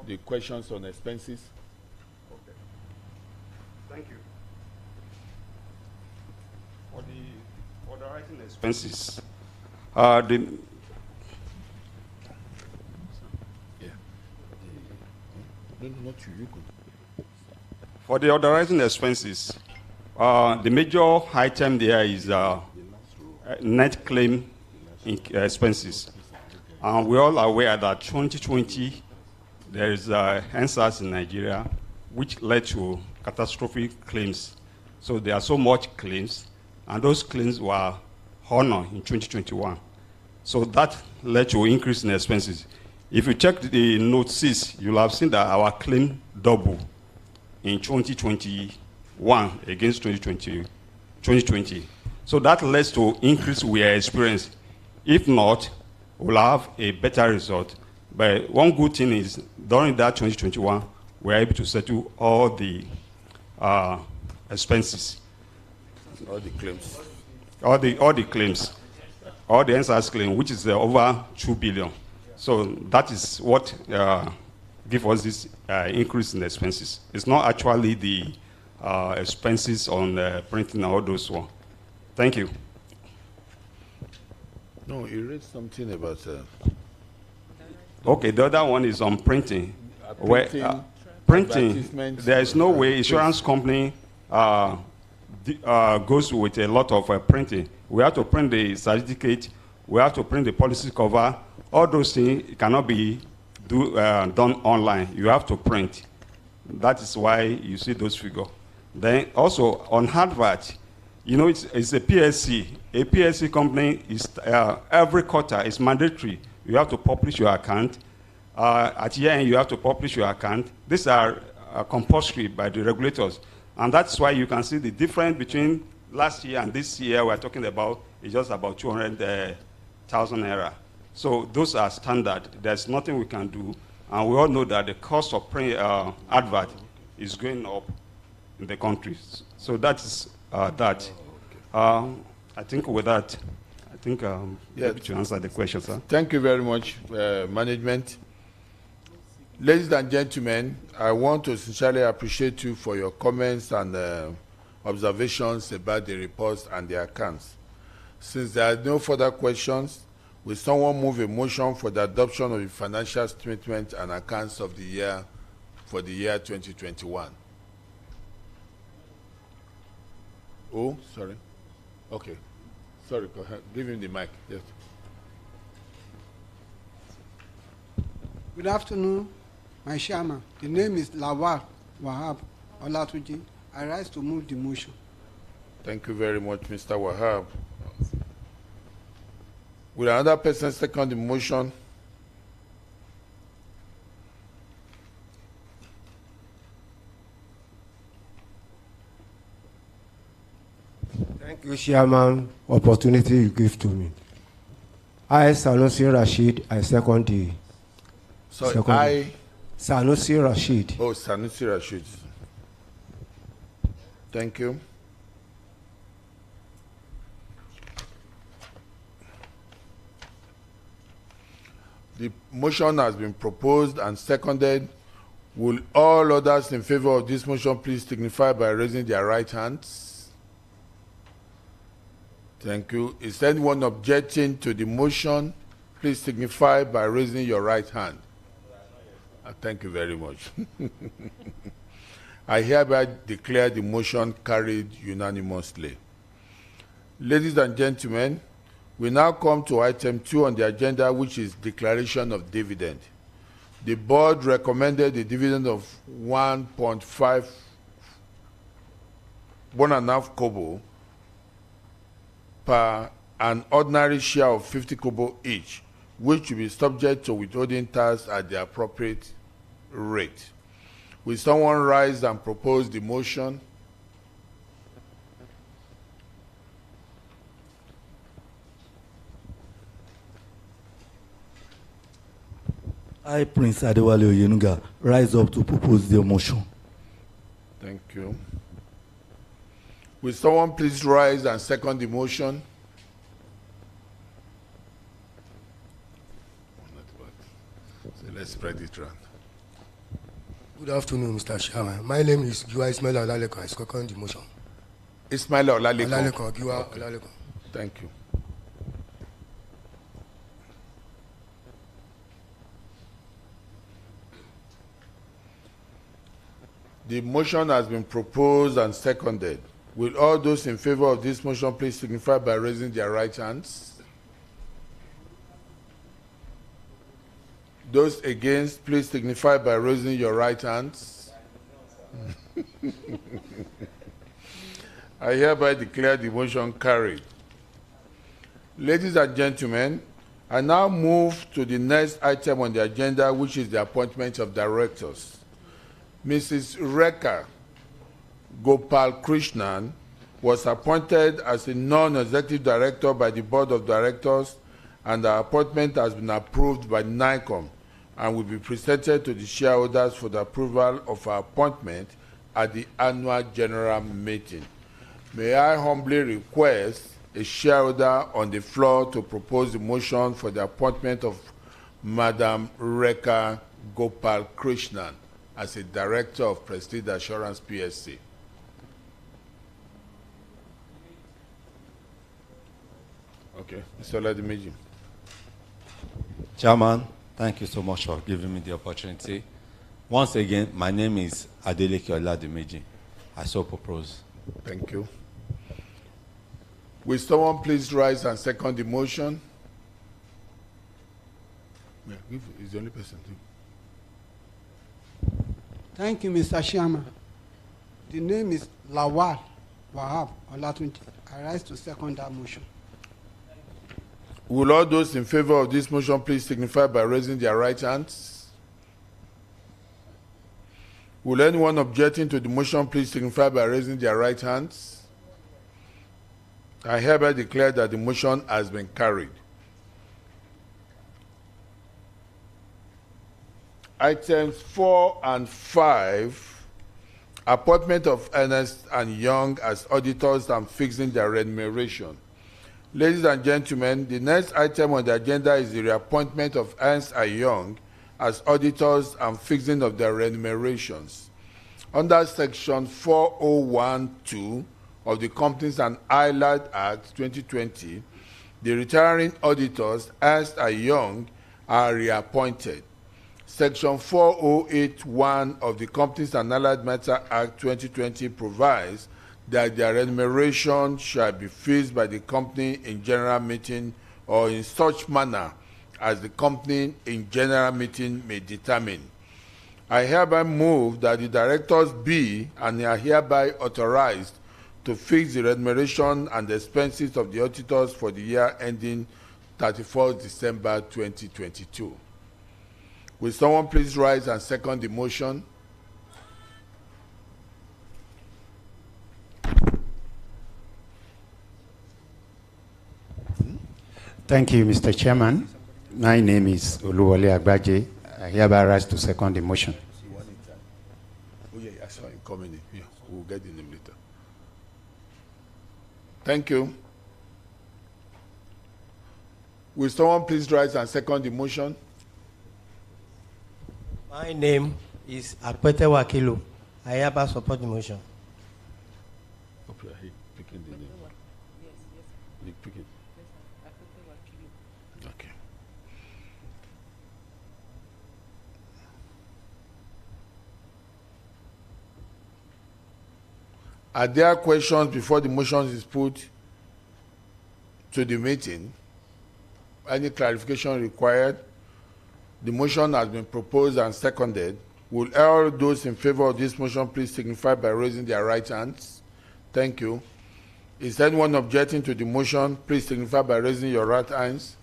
The questions on expenses? Okay. Thank you. For the writing expenses, for the underwriting expenses, the major item there is net claim expenses. And we're all aware that 2020, there is NSAS in Nigeria, which led to catastrophic claims. So there are so much claims, and those claims were honored in 2021. So that led to an increase in expenses. If you check the note 6, you'll have seen that our claim doubled in 2021 against 2020. So that led to increase we are experiencing. If not, we'll have a better result. But one good thing is, during that 2021, we're able to settle all the expenses. All the claims. All the claims. All the NSAS claim, which is over 2 billion. So that is what gives us this increase in expenses. It's not actually the expenses on printing and all those ones. Thank you. No, you read something about... Okay, the other one is on printing. Printing, there is no way insurance company goes with a lot of printing. We have to print the certificate, we have to print the policy cover. All those things cannot be done online. You have to print. That is why you see those figures. Then also on advert, you know, it's a PSC. A PSC company is every quarter is mandatory. You have to publish your account. At year end, you have to publish your account. These are compulsory by the regulators. And that's why you can see the difference between last year and this year we're talking about is just about 200,000 naira. So those are standard. There's nothing we can do. And we all know that the cost of print advert is going up in the country. So that is that. I think with that, maybe to answer the question, sir. Thank you very much, management. Ladies and gentlemen, I want to sincerely appreciate you for your comments and observations about the reports and the accounts. Since there are no further questions, will someone move a motion for the adoption of the financial statement and accounts of the year for the year 2021? Oh, sorry. Okay. Sorry, go ahead. Give him the mic. Yes. Good afternoon, my chairman. The name is Lawal Wahab Olatunji. I rise to move the motion. Thank you very much, Mr. Wahab. Will another person second the motion? Thank you, Chairman, opportunity you give to me. I, Sanusi Rashid, I second the. Sorry, second I. Sanusi Rashid. Oh, Sanusi Rashid. Thank you. The motion has been proposed and seconded. Will all others in favor of this motion please signify by raising their right hands? Thank you. Is anyone objecting to the motion? Please signify by raising your right hand. Thank you very much. I hereby declare the motion carried unanimously. Ladies and gentlemen, we now come to item 2 on the agenda, which is declaration of dividend. The board recommended a dividend of 1.5 kobo per an ordinary share of 50 kobo each, which will be subject to withholding tax at the appropriate rate. Will someone rise and propose the motion? I, Prince Adewale Oyenuga, rise up to propose the motion. Thank you. Will someone please rise and second the motion? So let's spread it around. Good afternoon, Mr. Chairman. My name is Giwa Ismail Olalekon. I second the motion. Ismail Olalekon. Olalekon, Giwa Olalekon. Thank you. The motion has been proposed and seconded. Will all those in favor of this motion please signify by raising their right hands? Those against, please signify by raising your right hands. I hereby declare the motion carried. Ladies and gentlemen, I now move to the next item on the agenda, which is the appointment of directors. Mrs. Rekha Gopal Krishnan was appointed as a non-executive director by the Board of Directors, and her appointment has been approved by NICOM and will be presented to the shareholders for the approval of her appointment at the annual general meeting. May I humbly request a shareholder on the floor to propose the motion for the appointment of Madam Rekha Gopal Krishnan as a director of Prestige Assurance PSC. Okay, Mr. Oladimeji. Chairman, thank you so much for giving me the opportunity. Once again, my name is Adeleke Oladimeji. I so propose. Thank you. Will someone please rise and second the motion? Yeah, he's the only person. Thank you, Mr. Chairman. The name is Lawal Wahab Olatunji. I rise to second that motion. Will all those in favor of this motion please signify by raising their right hands? Will anyone objecting to the motion please signify by raising their right hands? I hereby declare that the motion has been carried. Items 4 and 5, appointment of Ernst & Young as auditors and fixing their remuneration. Ladies and gentlemen, the next item on the agenda is the reappointment of Ernst & Young as auditors and fixing of their remunerations. Under Section 4012 of the Companies and Allied Act 2020, the retiring auditors, Ernst & Young, are reappointed. Section 4081 of the Companies and Allied Matters Act 2020 provides that their remuneration shall be fixed by the company in general meeting or in such manner as the company in general meeting may determine. I hereby move that the directors be and are hereby authorized to fix the remuneration and expenses of the auditors for the year ending 31st December 2022. Will someone please rise and second the motion? Thank you, Mr. Chairman. My name is Oluwole Agbaje. I hereby rise to second the motion. Oh, yeah, I saw him coming in. Yeah, we'll get in him later. Thank you. Will someone please rise and second the motion? My name is Akpete Wakilu. I hereby support the motion. Okay, he picking the name. He picking. Okay. Are there questions before the motion is put to the meeting? Any clarification required? The motion has been proposed and seconded. Will all those in favor of this motion please signify by raising their right hands? Thank you. Is anyone objecting to the motion? Please signify by raising your right hands.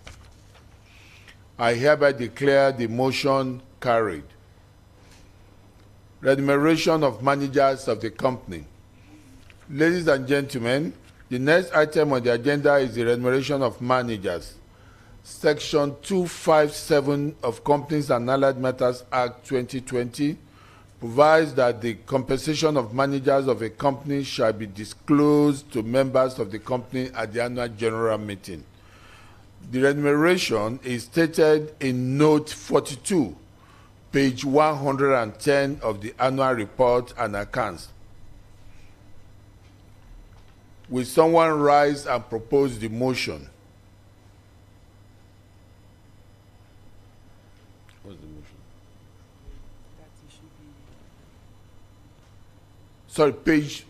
I hereby declare the motion carried. Remuneration of managers of the company. Ladies and gentlemen, the next item on the agenda is the remuneration of managers. Section 257 of Companies and Allied Matters Act 2020 provides that the compensation of managers of a company shall be disclosed to members of the company at the annual general meeting. The remuneration is stated in Note 42, page 110 of the annual report and accounts. Will someone rise and propose the motion? What's the motion? Sorry, page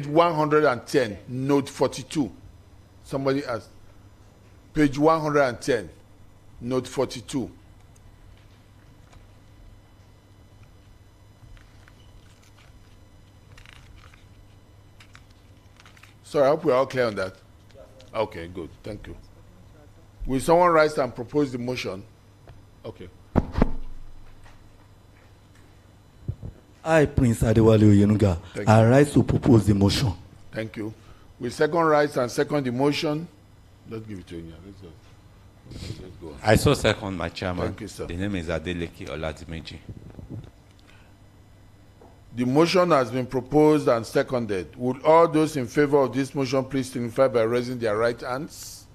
110, note 42. Somebody asked. Page 110, note 42. Sorry, I hope we're all clear on that. Okay, good. Thank you. Will someone rise and propose the motion? Okay. I, Prince Adewale Oyenuga, I rise to propose the motion. Thank you. Will second rise and second the motion? Let's give it to you. Let's go on. I so second, my chairman. Thank you, sir. The name is Adeleke Oladimeji. The motion has been proposed and seconded. Would all those in favor of this motion please signify by raising their right hands?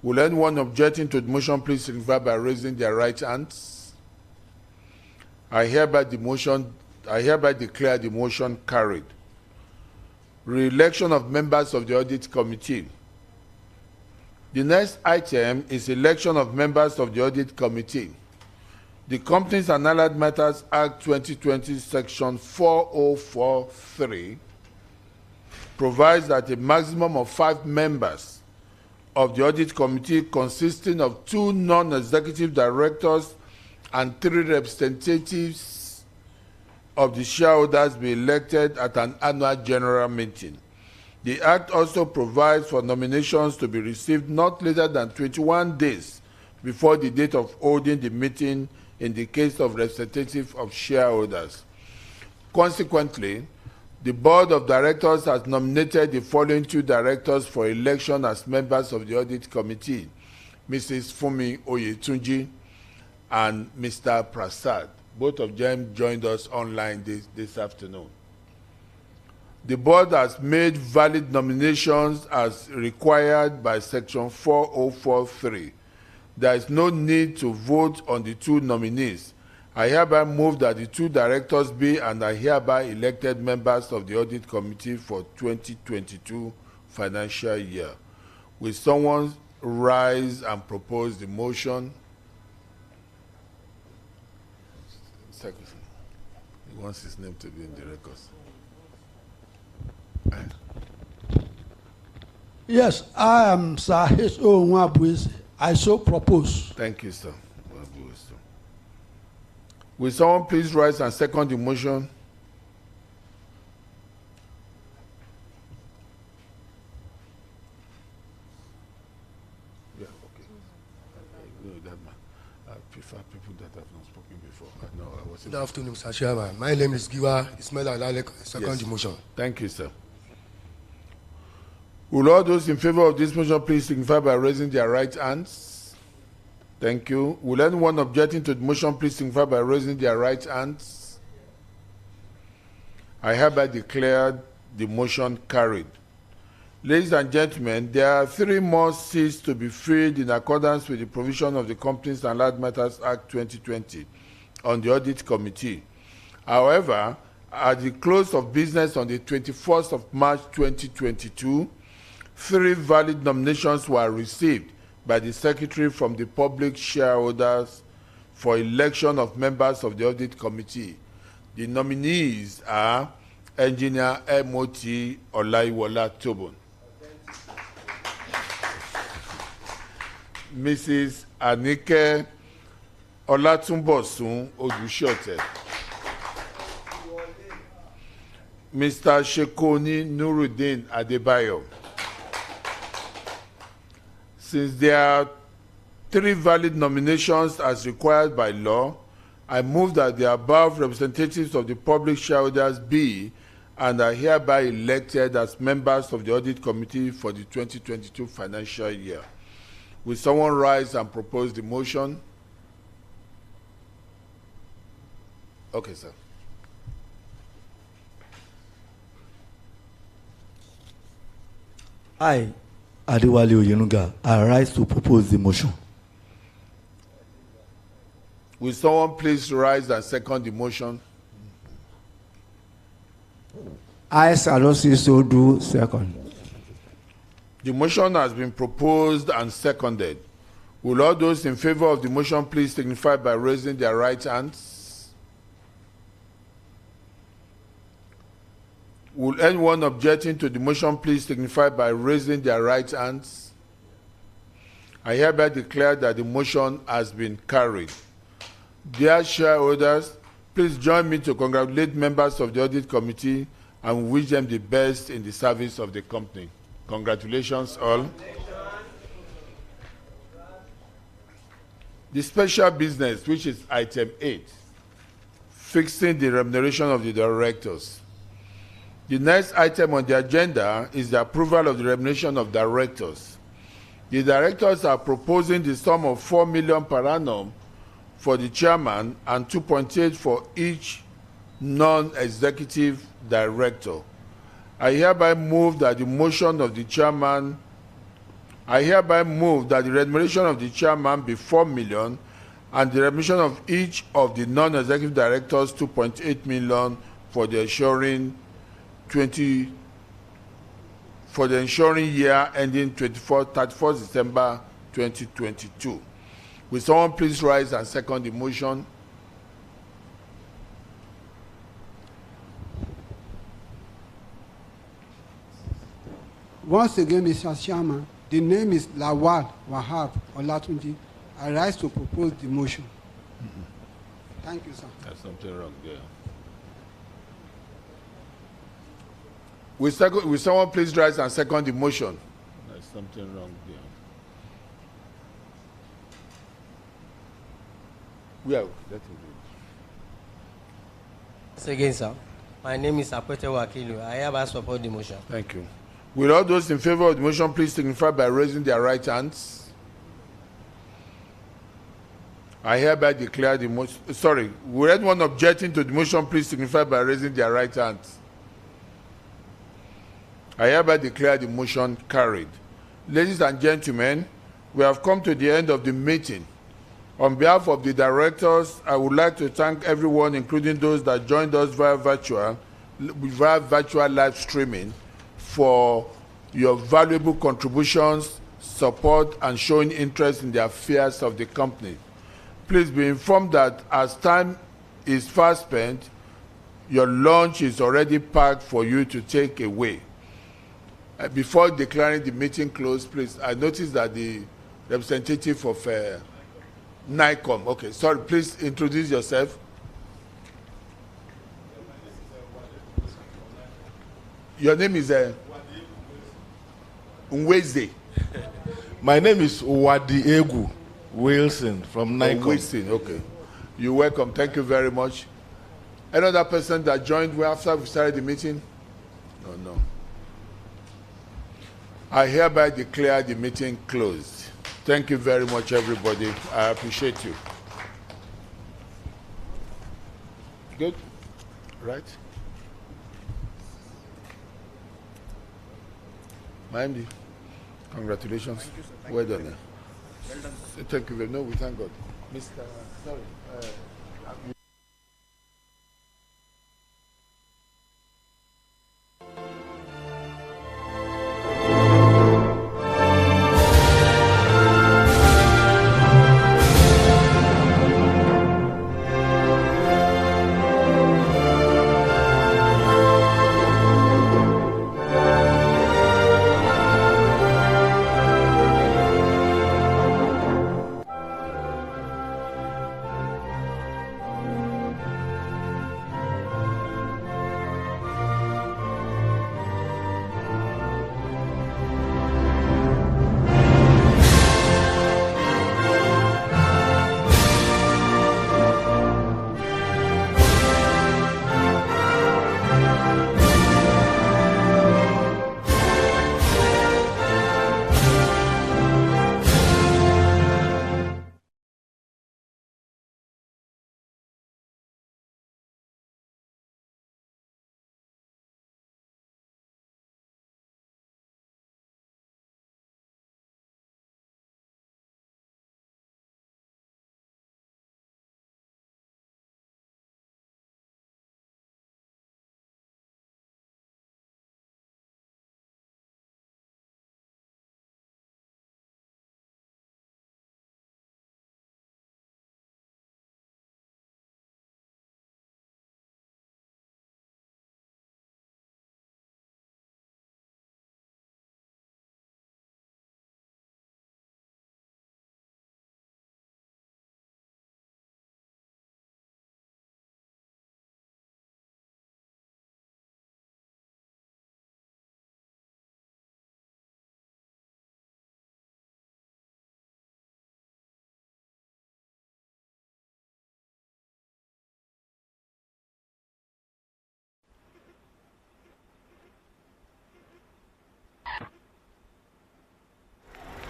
Will anyone objecting to the motion please signify by raising their right hands? I hereby declare the motion carried. Re-election of members of the Audit Committee. The next item is election of members of the Audit Committee. The Companies and Allied Matters Act 2020, Section 4043, provides that a maximum of 5 members of the Audit Committee, consisting of 2 non-executive directors and 3 representatives of the shareholders, be elected at an annual general meeting. The Act also provides for nominations to be received not later than 21 days before the date of holding the meeting in the case of representative of shareholders. Consequently, the Board of Directors has nominated the following 2 directors for election as members of the Audit Committee, Mrs. Fumi Oyetunji and Mr. Prasad. Both of them joined us online this afternoon. The Board has made valid nominations as required by Section 4043. There is no need to vote on the 2 nominees, I hereby move that the two directors be and are hereby elected members of the Audit Committee for 2022 financial year. Will someone rise and propose the motion? Second. He wants his name to be in the records. Yes, I am Sir H.O. Nwabueze. I so propose. Thank you, sir. Will someone please rise and second the motion? Yeah, okay. No, that man. I prefer people that have not spoken before. I was. Good afternoon, Mr. Chairman. My name is Giwa Ismail Alalek. Second the motion. Thank you, sir. Will all those in favor of this motion please signify by raising their right hands? Thank you. Will anyone objecting to the motion please signify by raising their right hands? I hereby declare the motion carried. Ladies and gentlemen, there are 3 more seats to be filled in accordance with the provision of the Companies and Allied Matters Act 2020 on the Audit Committee. However, at the close of business on the 21st of March 2022, 3 valid nominations were received by the Secretary from the public shareholders for election of members of the Audit Committee. The nominees are Engineer M.O.T. Olaiwola Tobun, Mrs. Anike Olatunbosun Odushote, Mr. Shekoni Nuruddin Adebayo. Since there are 3 valid nominations as required by law, I move that the above representatives of the public shareholders be and are hereby elected as members of the Audit Committee for the 2022 financial year. Will someone rise and propose the motion? Okay, sir. I, Adewale Oyenuga, I rise to propose the motion. Will someone please rise and second the motion? I, Sanusi Sodu, second. The motion has been proposed and seconded. Will all those in favor of the motion please signify by raising their right hands? Will anyone objecting to the motion please signify by raising their right hands? I hereby declare that the motion has been carried. Dear shareholders, please join me to congratulate members of the Audit Committee and wish them the best in the service of the company. Congratulations all. The special business, which is item 8, fixing the remuneration of the directors. The next item on the agenda is the approval of the remuneration of directors. The directors are proposing the sum of 4 million per annum for the chairman and 2.8 for each non-executive director. I hereby move that the motion of the chairman, I hereby move that the remuneration of the chairman be 4 million and the remuneration of each of the non-executive directors 2.8 million for the ensuring year ending 31st December 2022. Will someone please rise and second the motion? Once again, Mr. Chairman, the name is Lawal Wahab Olatunji. I rise to propose the motion. Thank you, sir. There's something wrong there. Will someone please rise and second the motion? There's something wrong there. Let him do it. Once again, sir. My name is Apete Wakilu. I hereby support the motion. Thank you. Will all those in favor of the motion please signify by raising their right hands? I hereby declare the motion. Sorry, will anyone objecting to the motion please signify by raising their right hands? I hereby declare the motion carried. Ladies and gentlemen, we have come to the end of the meeting. On behalf of the directors, I would like to thank everyone, including those that joined us via virtual live streaming, for your valuable contributions, support, and showing interest in the affairs of the company. Please be informed that as time is fast spent, your lunch is already packed for you to take away. Before declaring the meeting closed, please, I noticed that the representative of NICOM, okay, sorry, please introduce yourself. Your name is Nweze. My name is Wadiegu Wilson from NICOM. Wilson, okay. You're welcome. Thank you very much. Another person that joined after we started the meeting? No. I hereby declare the meeting closed. Thank you very much, everybody. I appreciate you. Good? Right? Mandy, congratulations. Thank you, sir. Well done. Well done. Thank you very much. No, we thank God. Mr. Sorry.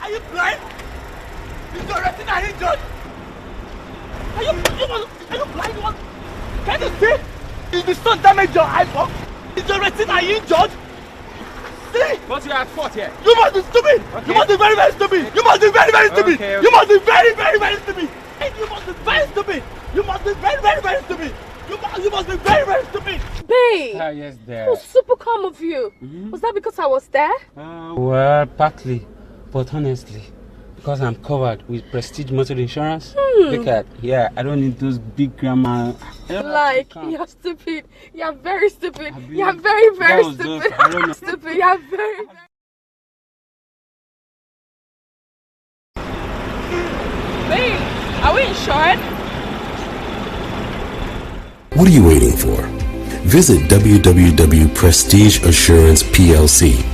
Are you blind? Is the retina injured? Are you blind? Can you see? Is the sun damaged your eyeball? Is the retina injured? See? But you are at fault here. You must be stupid! Okay. You must be very, very stupid! You must be very, very stupid! Okay. You must be very, very, very stupid! You must be very stupid! You must be very, very, very stupid! You must be very, very stupid! Babe! Yes, there. It was super calm of you. Was that because I was there? Well, partly. But honestly, because I'm covered with Prestige Motor Insurance, look at, I don't need those big grandma. Like, you're stupid. You're very stupid. You're very, very stupid. Stupid. You're very, very... Babe, are we insured? What are you waiting for? Visit www.prestigeassuranceplc.com